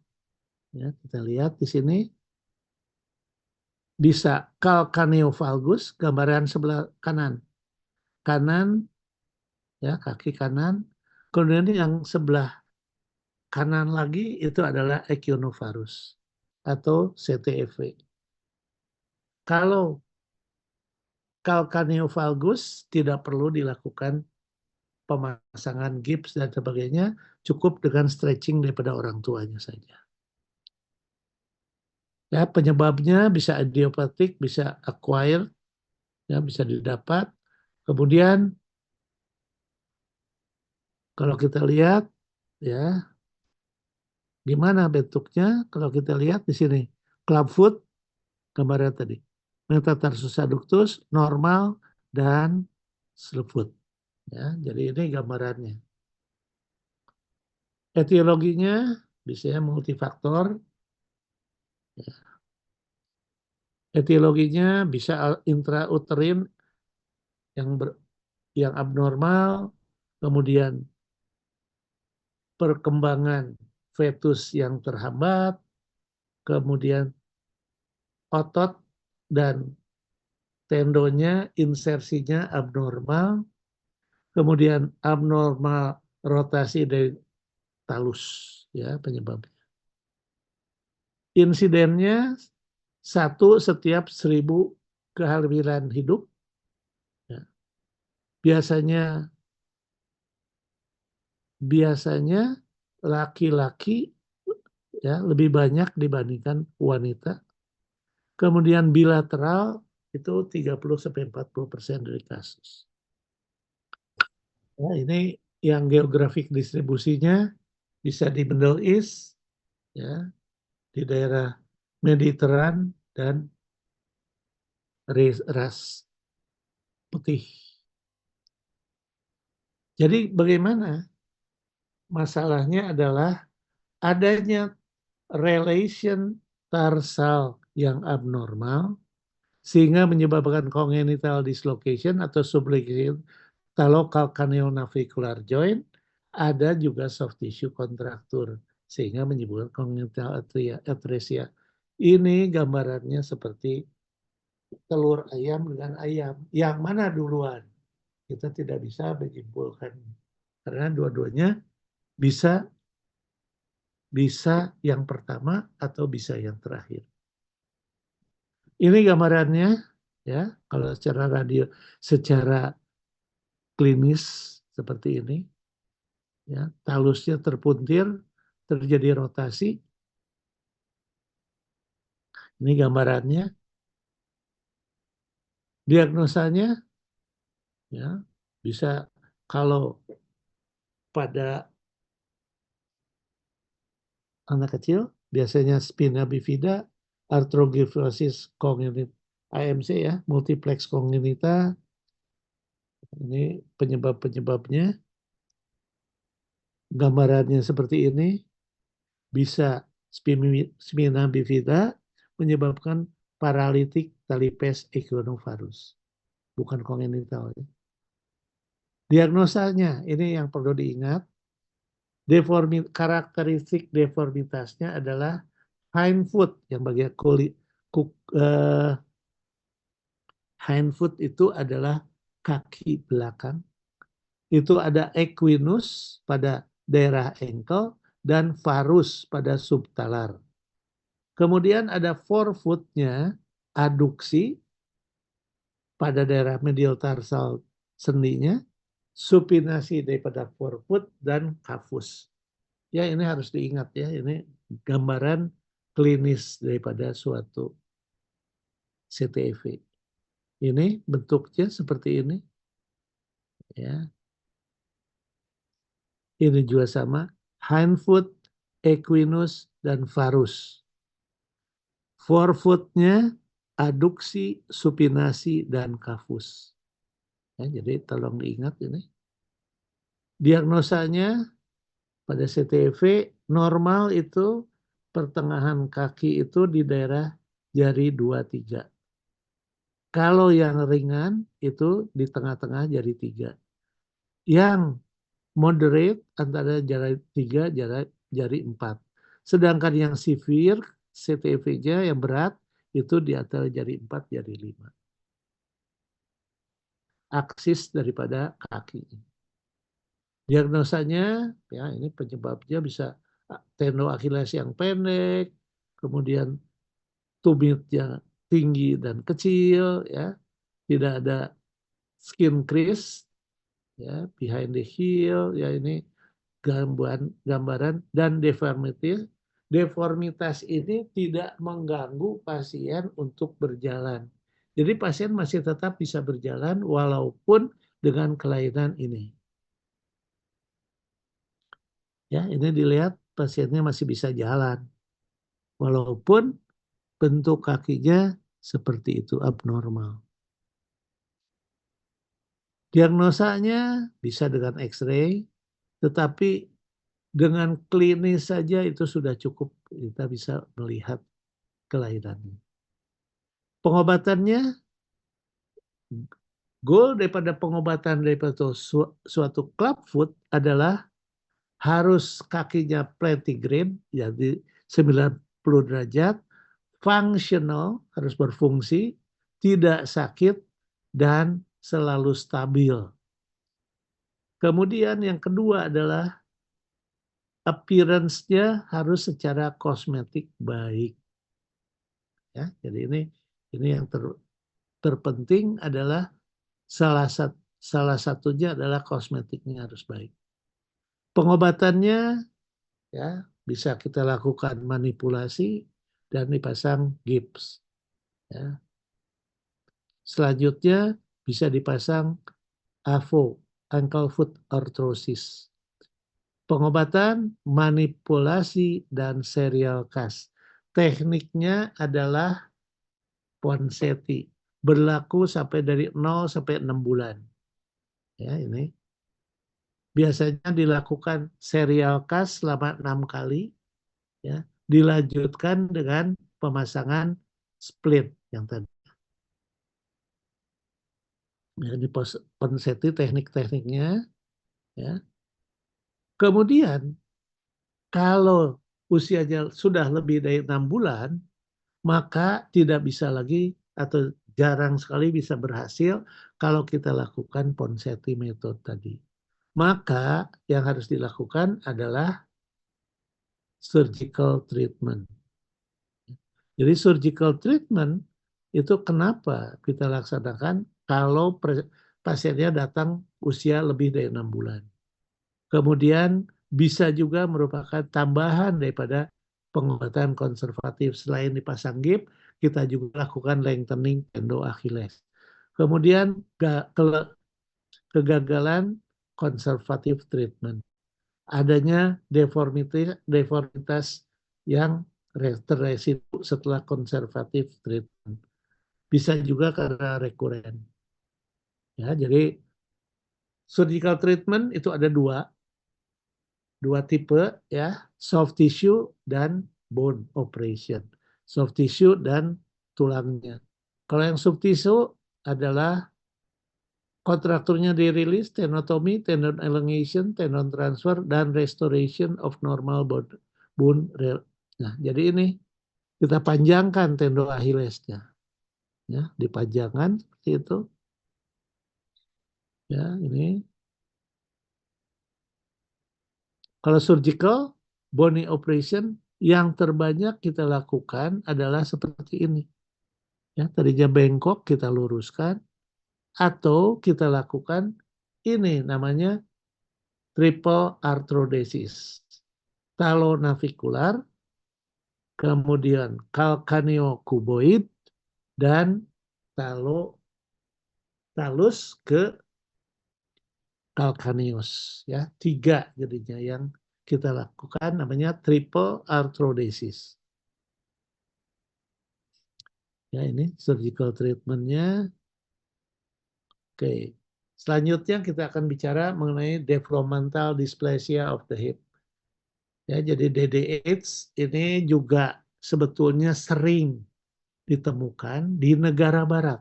Ya, kita lihat di sini bisa calcaneovalgus, gambaran sebelah kanan. Kanan, ya kaki kanan. Kemudian yang sebelah kanan lagi itu adalah equinovarus atau CTEV. Kalau calcaneovalgus tidak perlu dilakukan pemasangan gips dan sebagainya, cukup dengan stretching daripada orang tuanya saja. Ya, penyebabnya bisa idiopathic, bisa acquired, ya bisa didapat. Kemudian kalau kita lihat, ya gimana bentuknya? Kalau kita lihat di sini, clubfoot, gambarnya tadi, metatarsus adductus, normal, dan slewfoot. Ya, jadi ini gambarannya. Etiologinya bisa multifaktor. Etiologinya bisa intrauterin yang abnormal, kemudian perkembangan fetus yang terhambat, kemudian otot dan tendonya, insersinya abnormal, kemudian abnormal rotasi dari talus, ya penyebabnya. Insidennya 1 setiap 1000 kehamilan hidup. Ya. Biasanya laki-laki ya lebih banyak dibandingkan wanita. Kemudian bilateral itu 30-40% dari kasus. Ya, ini yang geografik distribusinya bisa di Middle East, ya, di daerah Mediteran dan ras putih. Jadi bagaimana? Masalahnya adalah adanya relation tarsal yang abnormal sehingga menyebabkan congenital dislocation atau subluxation local calcaneonavicular joint, ada juga soft tissue kontraktur sehingga menyebabkan congenital atresia. Ini gambarannya seperti telur ayam dengan ayam. Yang mana duluan? Kita tidak bisa menyimpulkan karena dua-duanya bisa yang pertama atau bisa yang terakhir. Ini gambarannya ya, kalau secara klinis seperti ini. Ya, talusnya terpuntir, terjadi rotasi. Ini gambarannya. Diagnosanya ya bisa kalau pada anak kecil biasanya spina bifida, arthrogryposis congenita, AMC ya, multiplex congenita. Ini penyebab-penyebabnya. Gambarannya seperti ini. Bisa spina bifida menyebabkan paralitik talipes equinovarus. Bukan kongenital. Ya. Diagnosanya, ini yang perlu diingat. Karakteristik deformitasnya adalah hindfoot yang bagian hindfoot itu adalah kaki belakang. Itu ada equinus pada daerah ankle dan varus pada subtalar. Kemudian ada forefoot-nya, aduksi pada daerah medial tarsal sendinya, supinasi daripada forefoot dan kafus. Ya ini harus diingat ya, ini gambaran klinis daripada suatu CTEV. Ini bentuknya seperti ini. Ya. Ini juga sama, hindfoot, equinus, dan varus. Forefoot-nya aduksi, supinasi, dan kafus. Ya, jadi tolong diingat ini. Diagnosanya pada CTV normal itu pertengahan kaki itu di daerah jari 2-3. Kalau yang ringan itu di tengah-tengah jari 3. Yang moderate antara jari 3, jari 4. Sedangkan yang severe, CTV-nya yang berat, itu di antara jari 4, jari 5. Aksis daripada kaki. Diagnosanya, ya ini penyebabnya bisa tendon Achilles yang pendek, kemudian tumitnya tinggi dan kecil, ya, tidak ada skin crease, ya, behind the heel, ya ini gambaran dan deformitas. Deformitas ini tidak mengganggu pasien untuk berjalan. Jadi pasien masih tetap bisa berjalan walaupun dengan kelainan ini. Ya, ini dilihat pasiennya masih bisa jalan. Walaupun bentuk kakinya seperti itu abnormal. Diagnosanya bisa dengan X-ray, tetapi dengan klinis saja itu sudah cukup kita bisa melihat kelainannya. Pengobatannya, goal daripada pengobatan daripada suatu clubfoot adalah harus kakinya plantigrade, jadi 90 derajat, fungsional, harus berfungsi, tidak sakit, dan selalu stabil. Kemudian yang kedua adalah appearance-nya harus secara kosmetik baik. Ya, jadi ini yang terpenting adalah salah satunya adalah kosmetiknya harus baik. Pengobatannya ya bisa kita lakukan manipulasi dan dipasang gips. Ya. Selanjutnya bisa dipasang AFO, ankle foot arthrosis. Pengobatan, manipulasi, dan serial cast. Tekniknya adalah Ponseti. Berlaku sampai dari 0 sampai 6 bulan. Ya, ini. Biasanya dilakukan serial cast selama 6 kali. Ya, dilanjutkan dengan pemasangan split yang tadi. Ya, di Ponseti teknik-tekniknya. Ya. Kemudian kalau usianya sudah lebih dari 6 bulan, maka tidak bisa lagi atau jarang sekali bisa berhasil kalau kita lakukan Ponseti method tadi. Maka yang harus dilakukan adalah surgical treatment. Jadi surgical treatment itu kenapa kita laksanakan kalau pasiennya datang usia lebih dari 6 bulan. Kemudian bisa juga merupakan tambahan daripada pengobatan konservatif. Selain dipasang gip, kita juga lakukan lengthening tendon Achilles. Kemudian kegagalan konservatif treatment. Adanya deformitas yang terresidu setelah konservatif treatment. Bisa juga karena rekuren. Ya, jadi surgical treatment itu ada dua tipe ya, soft tissue dan bone operation. Soft tissue dan tulangnya. Kalau yang soft tissue adalah kontrakturnya dirilis, tenotomy, tendon elongation, tendon transfer, dan restoration of normal bone. Nah, jadi ini kita panjangkan tendon Achillesnya. Ya, dipanjangkan seperti itu. Ya, ini. Kalau surgical bony operation yang terbanyak kita lakukan adalah seperti ini. Ya, tadinya bengkok kita luruskan atau kita lakukan ini namanya triple arthrodesis. Talonavicular, kemudian calcaneocuboid dan talus ke calcaneus, ya 3 jadinya yang kita lakukan namanya triple arthrodesis. Ya ini surgical treatmentnya. Oke, selanjutnya kita akan bicara mengenai developmental dysplasia of the hip. Ya jadi DDH ini juga sebetulnya sering ditemukan di negara barat.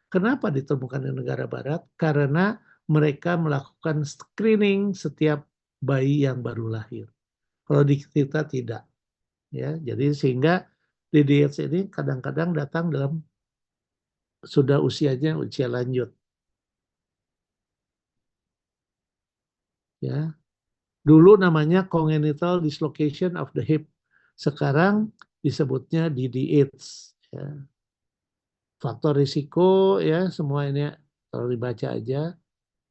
Kenapa ditemukan di negara barat? Karena mereka melakukan screening setiap bayi yang baru lahir. Kalau di kita tidak. ya. Jadi sehingga DDH ini kadang-kadang datang dalam sudah usianya usia lanjut, ya. Dulu namanya congenital dislocation of the hip, sekarang disebutnya DDH, ya. Faktor risiko, ya, semua ini kalau dibaca aja,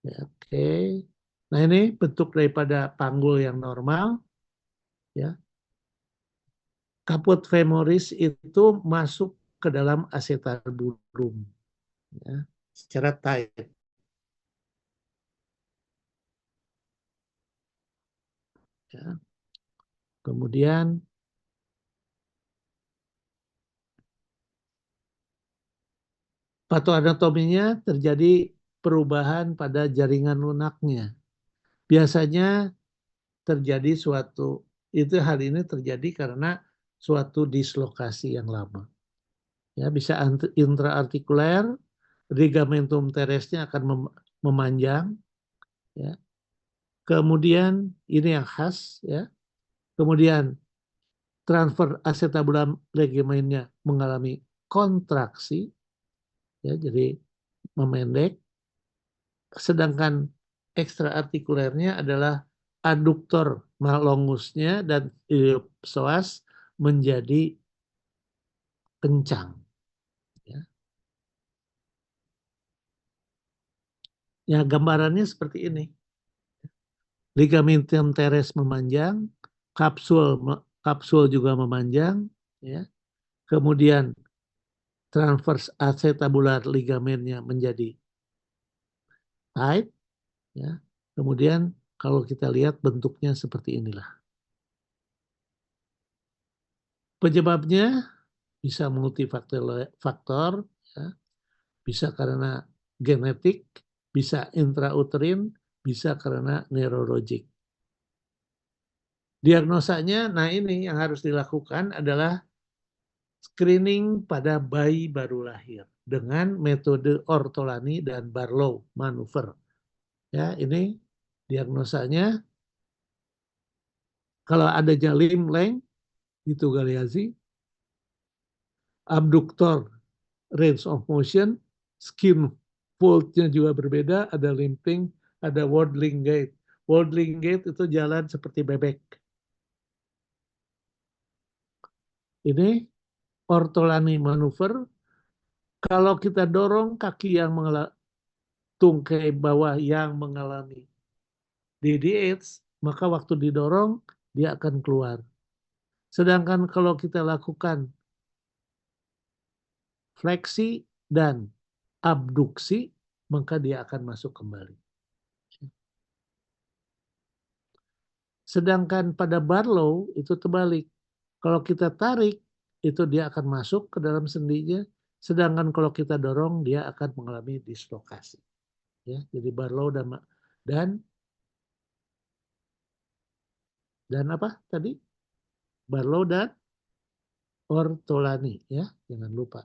ya, oke. Nah, ini bentuk daripada panggul yang normal, ya. Kaput femoris itu masuk ke dalam acetabulum, ya, secara tight, ya. Kemudian patoanatominya terjadi perubahan pada jaringan lunaknya. Biasanya terjadi hal ini terjadi karena suatu dislokasi yang lama. Ya, bisa intraartikuler, ligamentum teresnya akan memanjang, ya. Kemudian ini yang khas, ya. Kemudian transfer acetabular ligamennya mengalami kontraksi, ya, jadi memendek. Sedangkan ekstraartikulernya adalah aduktor longusnya dan iliopsoas menjadi kencang, ya. Ya, gambarannya seperti ini. Ligamentum teres memanjang, kapsul juga memanjang, ya. Kemudian transverse acetabular ligamennya menjadi tight, ya. Kemudian kalau kita lihat bentuknya seperti inilah. Penyebabnya bisa multifaktor, ya. Bisa karena genetik, bisa intrauterin, bisa karena neurologik. Diagnosanya, nah ini yang harus dilakukan adalah screening pada bayi baru lahir dengan metode ortolani dan Barlow manuver. Ya, ini diagnosanya kalau ada limb length itu Galeazzi, abductor range of motion, skin fold-nya juga berbeda, ada limping, ada waddling gait. Waddling gait itu jalan seperti bebek. Ini ortolani manuver. Kalau kita dorong kaki yang tungkai bawah yang mengalami DDH, maka waktu didorong dia akan keluar. Sedangkan kalau kita lakukan fleksi dan abduksi, maka dia akan masuk kembali. Sedangkan pada Barlow itu terbalik. Kalau kita tarik, itu dia akan masuk ke dalam sendinya. Sedangkan kalau kita dorong, dia akan mengalami dislokasi. Ya, jadi Barlow dan apa tadi? Barlow dan ortolani, ya, jangan lupa.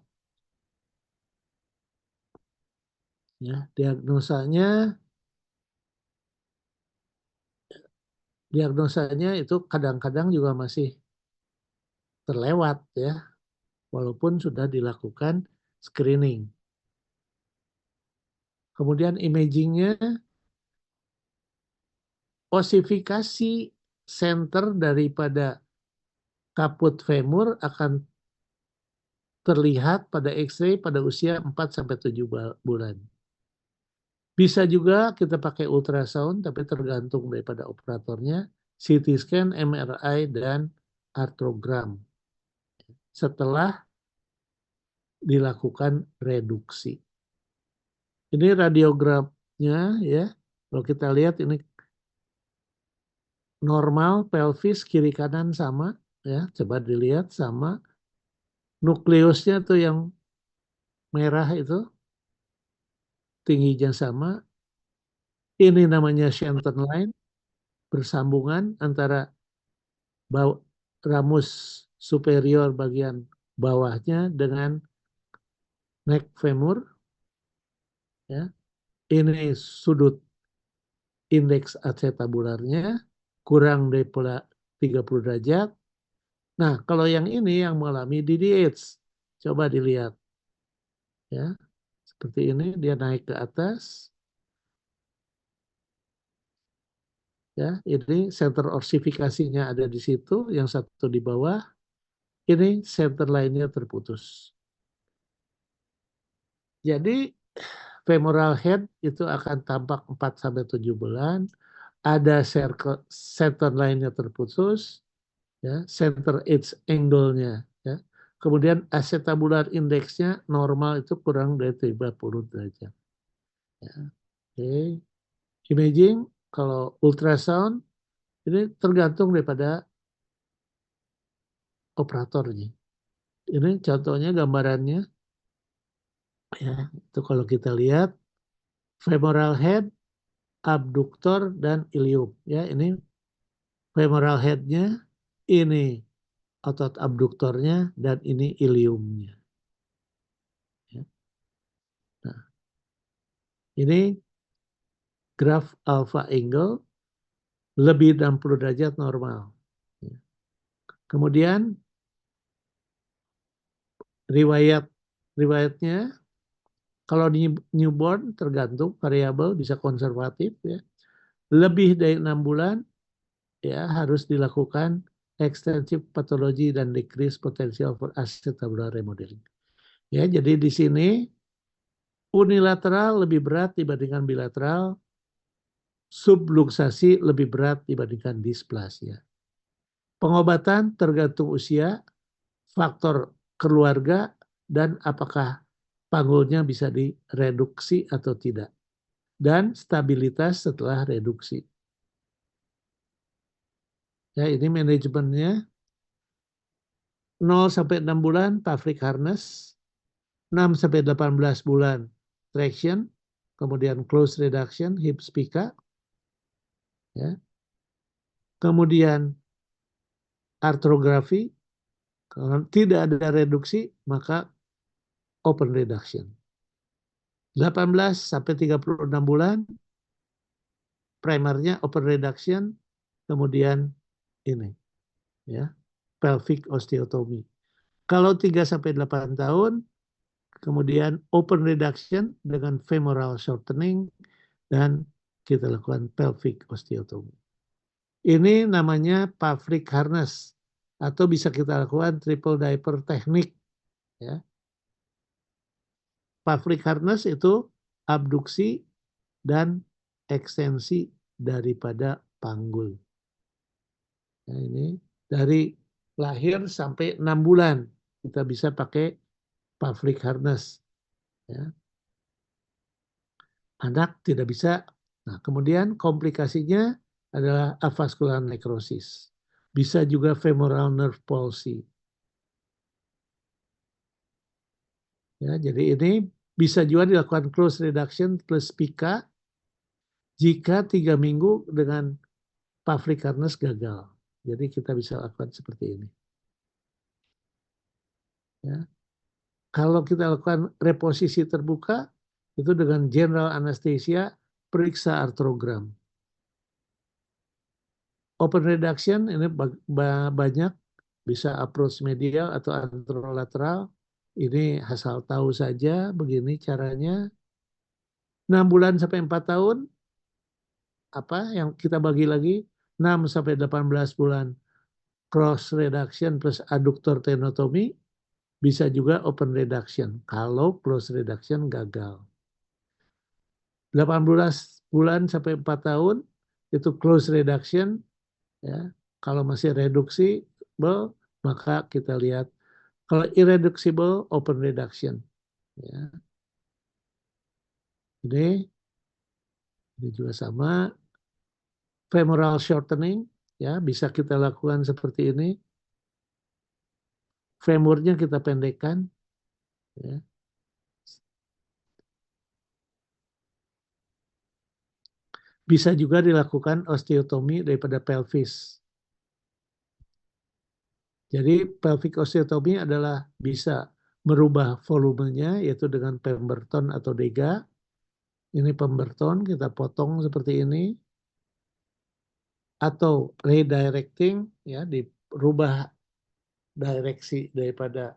Ya, diagnosanya itu kadang-kadang juga masih terlewat, ya, walaupun sudah dilakukan screening. Kemudian imagingnya, osifikasi center daripada kaput femur akan terlihat pada X-ray pada usia 4-7 bulan. Bisa juga kita pakai ultrasound, tapi tergantung daripada operatornya, CT scan, MRI, dan artrogram setelah dilakukan reduksi. Ini radiogramnya, ya. Kalau kita lihat ini normal pelvis kiri kanan sama, ya. Coba dilihat sama. Nukleusnya tuh yang merah itu tingginya sama. Ini namanya Shenton line, bersambungan antara ramus superior bagian bawahnya dengan neck femur, ya. Ini sudut indeks acetabularnya kurang daripada 30 derajat. Nah, kalau yang ini yang mengalami DDH, coba dilihat ya. Seperti ini dia naik ke atas. Ya, ini center ossifikasinya ada di situ, yang satu di bawah. Ini center lainnya terputus. Jadi femoral head itu akan tampak 4 sampai 7 bulan. Ada center lainnya terputus, ya, center edge angle-nya, ya. Kemudian acetabular indeksnya normal itu kurang dari 30 derajat. Ya. Oke. Imaging kalau ultrasound ini tergantung daripada operatornya. Ini contohnya gambarannya, ya. Itu kalau kita lihat femoral head, abduktor dan ilium, ya. Ini femoral head-nya, ini otot abduktornya, dan ini iliumnya. Ya. Nah, ini graf alpha angle lebih 60 derajat normal. Ya. Kemudian riwayatnya kalau di newborn tergantung variabel, bisa konservatif, ya. Lebih dari 6 bulan ya harus dilakukan extensive pathology dan decrease potential for acetabular remodeling. Ya, jadi di sini unilateral lebih berat dibandingkan bilateral, subluxasi lebih berat dibandingkan displasia. Pengobatan tergantung usia, faktor keluarga, dan apakah panggulnya bisa direduksi atau tidak. Dan stabilitas setelah reduksi. Ya, ini manajemennya 0 sampai 6 bulan Pavlik harness, 6 sampai 18 bulan traction, kemudian close reduction, hip spica, ya. Kemudian artrografi, kalau tidak ada reduksi maka open reduction. 18 sampai 36 bulan primernya open reduction, kemudian ini, ya, pelvic osteotomy. Kalau 3 sampai 8 tahun kemudian open reduction dengan femoral shortening dan kita lakukan pelvic osteotomy. Ini namanya Pavlik harness atau bisa kita lakukan triple diaper teknik, ya. Pavlik harness itu abduksi dan ekstensi daripada panggul. Nah, ini dari lahir sampai 6 bulan kita bisa pakai Pavlik harness, ya. Anak tidak bisa. Nah, kemudian komplikasinya adalah avascular necrosis. Bisa juga femoral nerve palsy. Ya, jadi ini bisa juga dilakukan close reduction plus PICA jika 3 minggu dengan Pavlik harness gagal. Jadi kita bisa lakukan seperti ini. Ya. Kalau kita lakukan reposisi terbuka, itu dengan general anesthesia, periksa artrogram. Open reduction ini banyak, bisa approach medial atau anterolateral. Ini asal tahu saja begini caranya. 6 bulan sampai 4 tahun, apa yang kita bagi lagi, 6 sampai 18 bulan cross reduction plus adductor tenotomy, bisa juga open reduction kalau cross reduction gagal. 18 bulan sampai 4 tahun itu close reduction, ya. Kalau masih reduksible maka kita lihat, kalau irreducible open reduction, ya. Ini juga sama, femoral shortening, ya, bisa kita lakukan seperti ini. Femurnya kita pendekkan, ya. Bisa juga dilakukan osteotomi daripada pelvis. Jadi pelvic osteotomy adalah bisa merubah volumenya, yaitu dengan Pemberton atau Dega. Ini Pemberton, kita potong seperti ini. Atau redirecting, ya, dirubah direksi daripada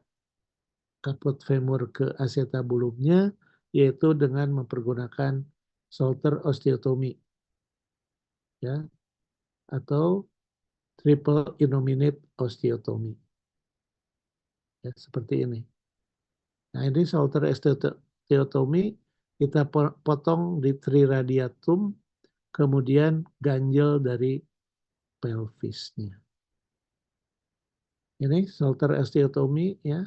kaput femur ke acetabulumnya, yaitu dengan mempergunakan shoulder osteotomy, ya, atau triple innominate osteotomy, ya, seperti ini. Nah, ini shoulder osteotomy kita potong di triradiatum, kemudian ganjel dari pelvisnya. Ini shoulder osteotomy, ya.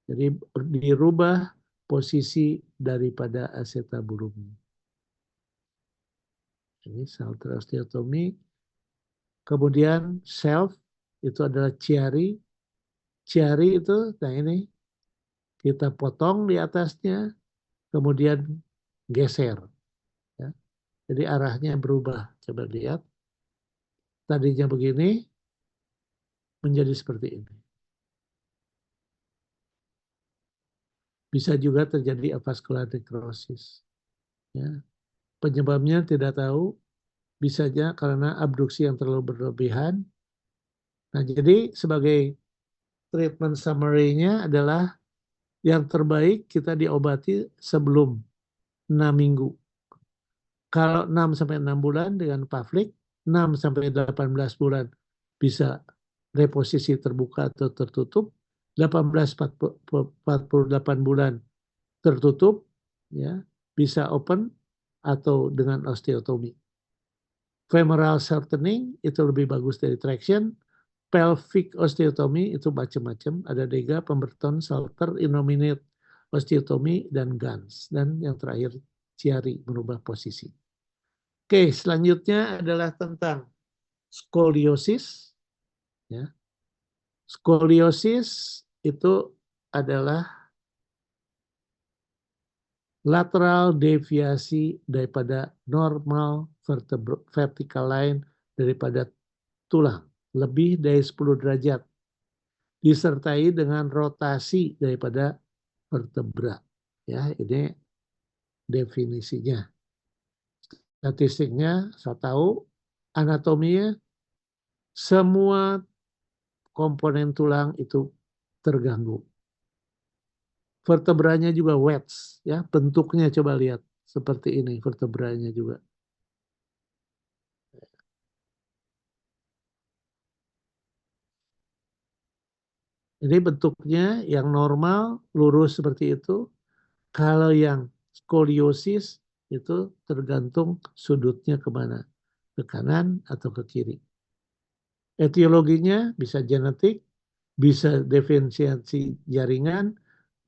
Jadi dirubah posisi daripada acetabulum. Ini shoulder osteotomy. Kemudian shelf itu adalah chiari. Chiari itu, nah ini kita potong di atasnya, kemudian geser. Ya. Jadi arahnya berubah. Coba lihat. Tadinya begini, menjadi seperti ini. Bisa juga terjadi avascular necrosis. Ya. Penyebabnya tidak tahu, bisa saja karena abduksi yang terlalu berlebihan. Nah, jadi sebagai treatment summary-nya adalah yang terbaik kita diobati sebelum 6 minggu. Kalau 6-6 bulan dengan Pavlik, 6-18 bulan bisa reposisi terbuka atau tertutup, 18-48 bulan tertutup, ya, bisa open atau dengan osteotomi. Femoral shortening itu lebih bagus dari traction. Pelvic osteotomy itu macam-macam, ada DEGA, Pemberton, Salter, innominate osteotomy, dan GANS. Dan yang terakhir, Chiari, merubah posisi. Oke, selanjutnya adalah tentang skoliosis. Ya. Skoliosis itu adalah lateral deviasi daripada normal vertical line daripada tulang, lebih dari 10 derajat, disertai dengan rotasi daripada vertebra. Ya, ini definisinya. Statistiknya saya tahu, anatominya semua komponen tulang itu terganggu. Vertebranya juga wedge, ya, bentuknya coba lihat seperti ini vertebranya juga. Ini bentuknya yang normal lurus seperti itu. Kalau yang skoliosis itu tergantung sudutnya kemana, ke kanan atau ke kiri. Etiologinya bisa genetik, bisa defisiensi jaringan,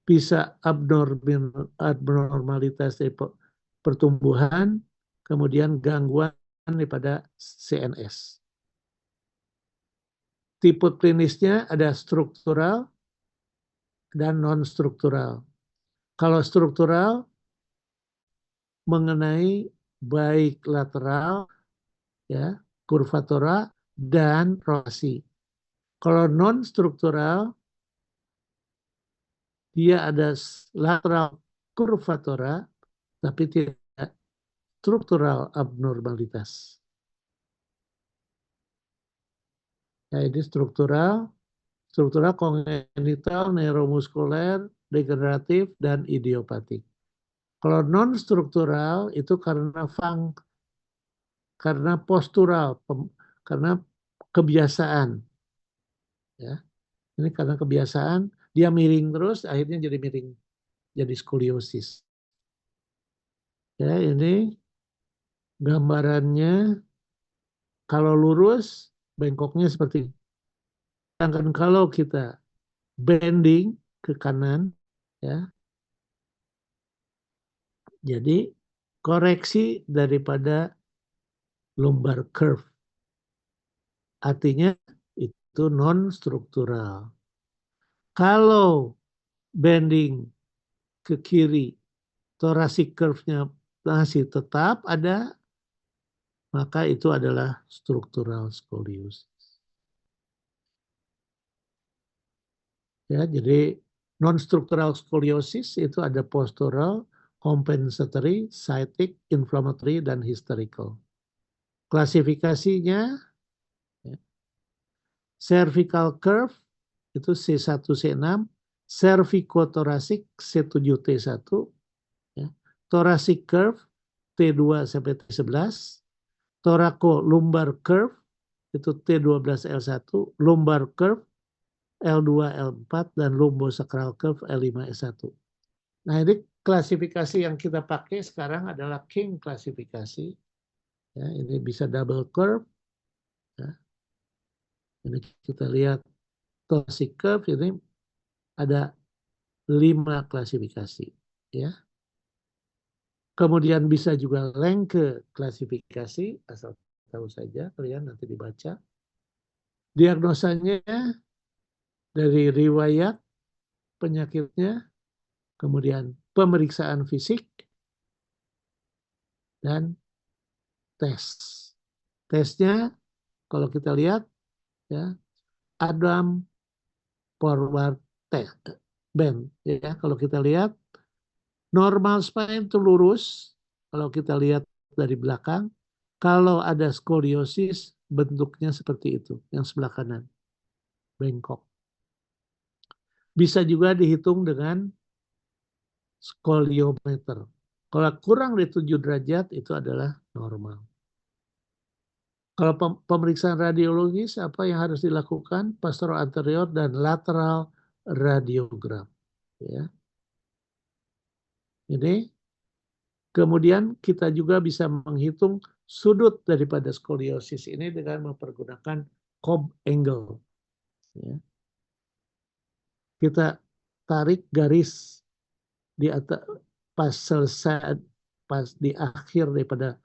bisa abnormalitas dari pertumbuhan, kemudian gangguan daripada CNS. Tipe klinisnya ada struktural dan non-struktural. Kalau struktural mengenai baik lateral, ya, kurvatura dan rotasi. Kalau non-struktural dia ada lateral kurvatura tapi tidak struktural abnormalitas. Ya, ini struktural kongenital, neuromuskuler, degeneratif, dan idiopatik. Kalau non-struktural itu karena postural, karena kebiasaan. Ya. Ini karena kebiasaan, dia miring terus, akhirnya jadi miring, jadi skoliosis. Ya, ini gambarannya, kalau lurus, bengkoknya seperti ini. Sedangkan kalau kita bending ke kanan, ya, jadi koreksi daripada lumbar curve. Artinya itu non-struktural. Kalau bending ke kiri, thoracic curve-nya masih tetap ada, maka itu adalah struktural skoliosis. Ya, jadi non-struktural skoliosis itu ada postural, compensatory, cytic, inflammatory, dan hysterical. Klasifikasinya, ya, cervical curve itu C1, C6, cervicothoracik C7, T1, ya. Thoracic curve T2 sampai T11, thoracolumbar curve itu T12, L1, lumbar curve L2, L4, dan lumbosacral curve L5, S1. Nah, ini klasifikasi yang kita pakai sekarang adalah King klasifikasi. Ya, ini bisa double curve. Ya. Ini kita lihat thoracic curve, ini ada 5 klasifikasi. Ya. Kemudian bisa juga Lenke klasifikasi, asal tahu saja kalian nanti dibaca. Diagnosanya dari riwayat penyakitnya, kemudian pemeriksaan fisik, dan tes. Tesnya kalau kita lihat ya, Adam forward test bend ya. Kalau kita lihat normal spine itu lurus kalau kita lihat dari belakang. Kalau ada skoliosis bentuknya seperti itu, yang sebelah kanan, bengkok. Bisa juga dihitung dengan skoliometer. Kalau kurang dari 7 derajat itu adalah normal. Kalau pemeriksaan radiologis, apa yang harus dilakukan? Posterol anterior dan lateral radiogram. Ya. Ini kemudian kita juga bisa menghitung sudut daripada skoliosis ini dengan mempergunakan Cobb angle. Ya. Kita tarik garis di atas pas selesai, pas di akhir daripada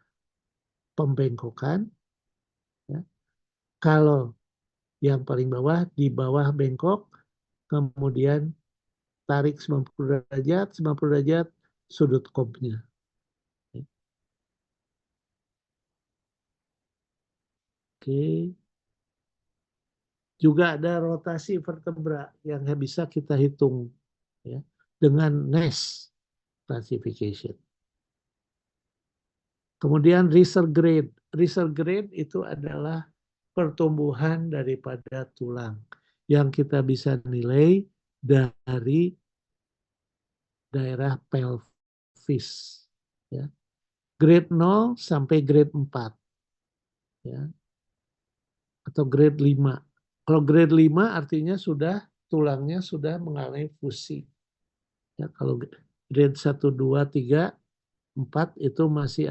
pembengkokan. Ya. Kalau yang paling bawah, di bawah bengkok, kemudian tarik 90 derajat sudut Cobb-nya. Oke. Juga ada rotasi vertebra yang bisa kita hitung ya, dengan NES classification. Kemudian Risser grade. Risser grade itu adalah pertumbuhan daripada tulang yang kita bisa nilai dari daerah pelvis. Ya. Grade 0 sampai grade 4. Ya. Atau grade 5. Kalau grade 5 artinya sudah tulangnya sudah mengalami fusi. Ya, kalau grade 1, 2, 3, 4 itu masih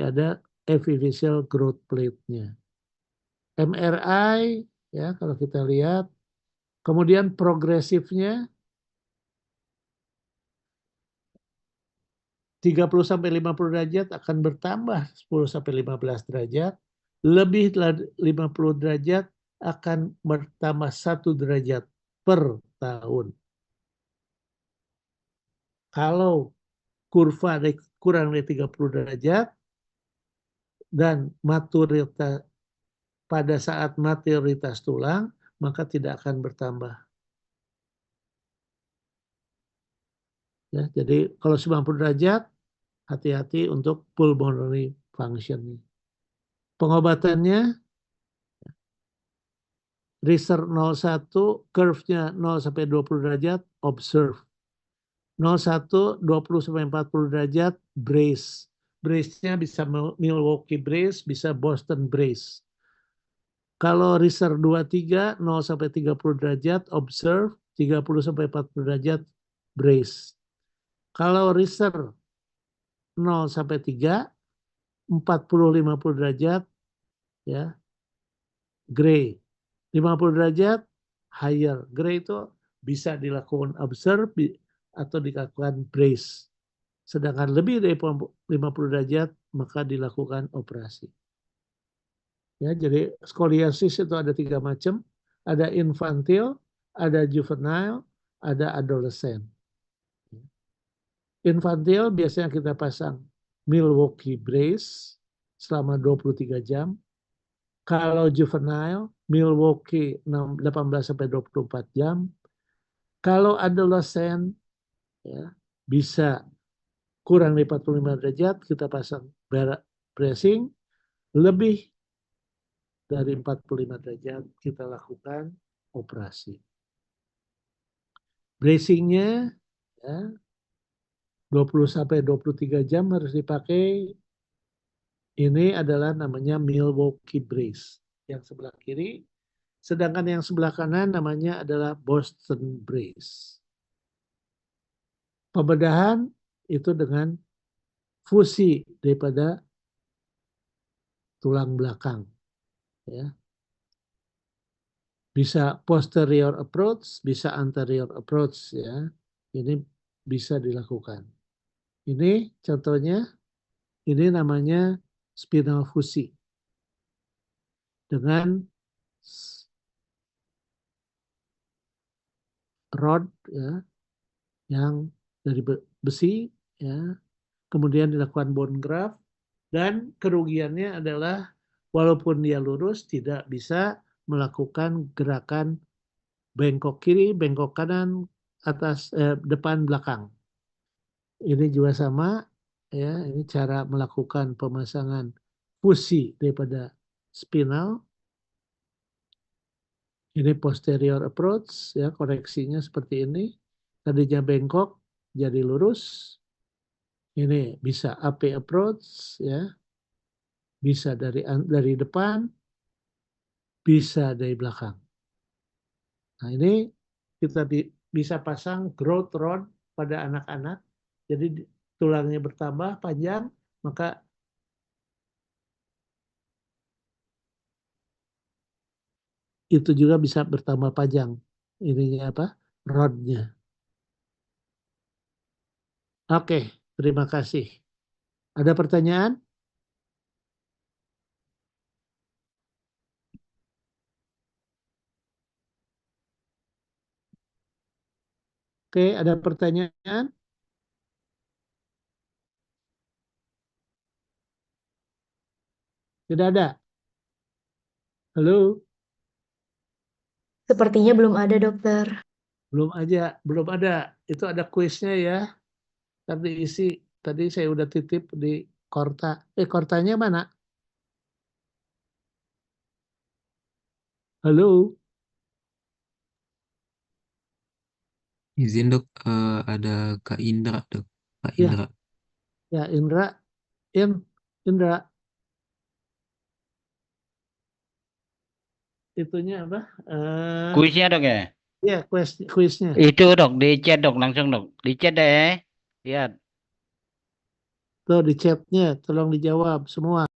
ada epiphyseal growth plate-nya. MRI ya kalau kita lihat, kemudian progresifnya 30 sampai 50 derajat akan bertambah 10 sampai 15 derajat, lebih 50 derajat akan bertambah 1 derajat per tahun. Kalau kurva kurang dari 30 derajat dan maturitas pada saat maturitas tulang, maka tidak akan bertambah. Ya, jadi kalau 90 derajat, hati-hati untuk pulmonary function. Pengobatannya, Risser 01, curve-nya 0 sampai 20 derajat, observe. 01, 20 sampai 40 derajat, brace. Brace-nya bisa Milwaukee brace, bisa Boston brace. Kalau Risser 23, 0 sampai 30 derajat, observe. 30 sampai 40 derajat, brace. Kalau Risser 0 sampai 3, 40-50 derajat, ya, gray. 50 derajat, higher. Gray itu bisa dilakukan observe atau dilakukan brace. Sedangkan lebih dari 50 derajat, maka dilakukan operasi. Ya, jadi skoliosis itu ada 3 macam. Ada infantile, ada juvenile, ada adolescent. Infantile biasanya kita pasang Milwaukee brace selama 23 jam. Kalau juvenile, Milwaukee 18-24 jam. Kalau adolescent, ya, bisa kurang dari 45 derajat, kita pasang bracing. Lebih dari 45 derajat kita lakukan operasi. Bracingnya ya, 20-23 jam harus dipakai. Ini adalah namanya Milwaukee brace yang sebelah kiri, sedangkan yang sebelah kanan namanya adalah Boston brace. Pembedahan itu dengan fusi daripada tulang belakang, ya. Bisa posterior approach, bisa anterior approach, ya. Ini bisa dilakukan. Ini contohnya, ini namanya spinal fusi dengan rod, ya, yang dari besi, ya, kemudian dilakukan bone graft, dan kerugiannya adalah walaupun dia lurus tidak bisa melakukan gerakan bengkok kiri, bengkok kanan, atas, depan, belakang. Ini juga sama, ya, ini cara melakukan pemasangan fusi daripada spinal. Ini posterior approach, ya, koreksinya seperti ini. Tadinya bengkok jadi lurus. Ini bisa AP approach, ya, bisa dari depan, bisa dari belakang. Nah, ini kita bisa pasang growth rod pada anak-anak. Jadi tulangnya bertambah panjang, maka itu juga bisa bertambah panjang. Ininya apa? Rodnya. Oke, terima kasih. Ada pertanyaan? Oke, ada pertanyaan? Tidak ada. Halo? Sepertinya belum ada, dokter. Belum ada. Itu ada kuisnya ya. Tadi saya udah titip di Korta. Kortanya mana? Halo? Izin dok, ada Kak Indra dok. Kak Ya, Indra. ya Indra. Indra, itunya apa? Kuisnya dok ya? Ya, kuisnya. Itu dok, di chat dok, langsung dok. Di chat deh. Lihat. Tuh di chatnya, tolong dijawab semua.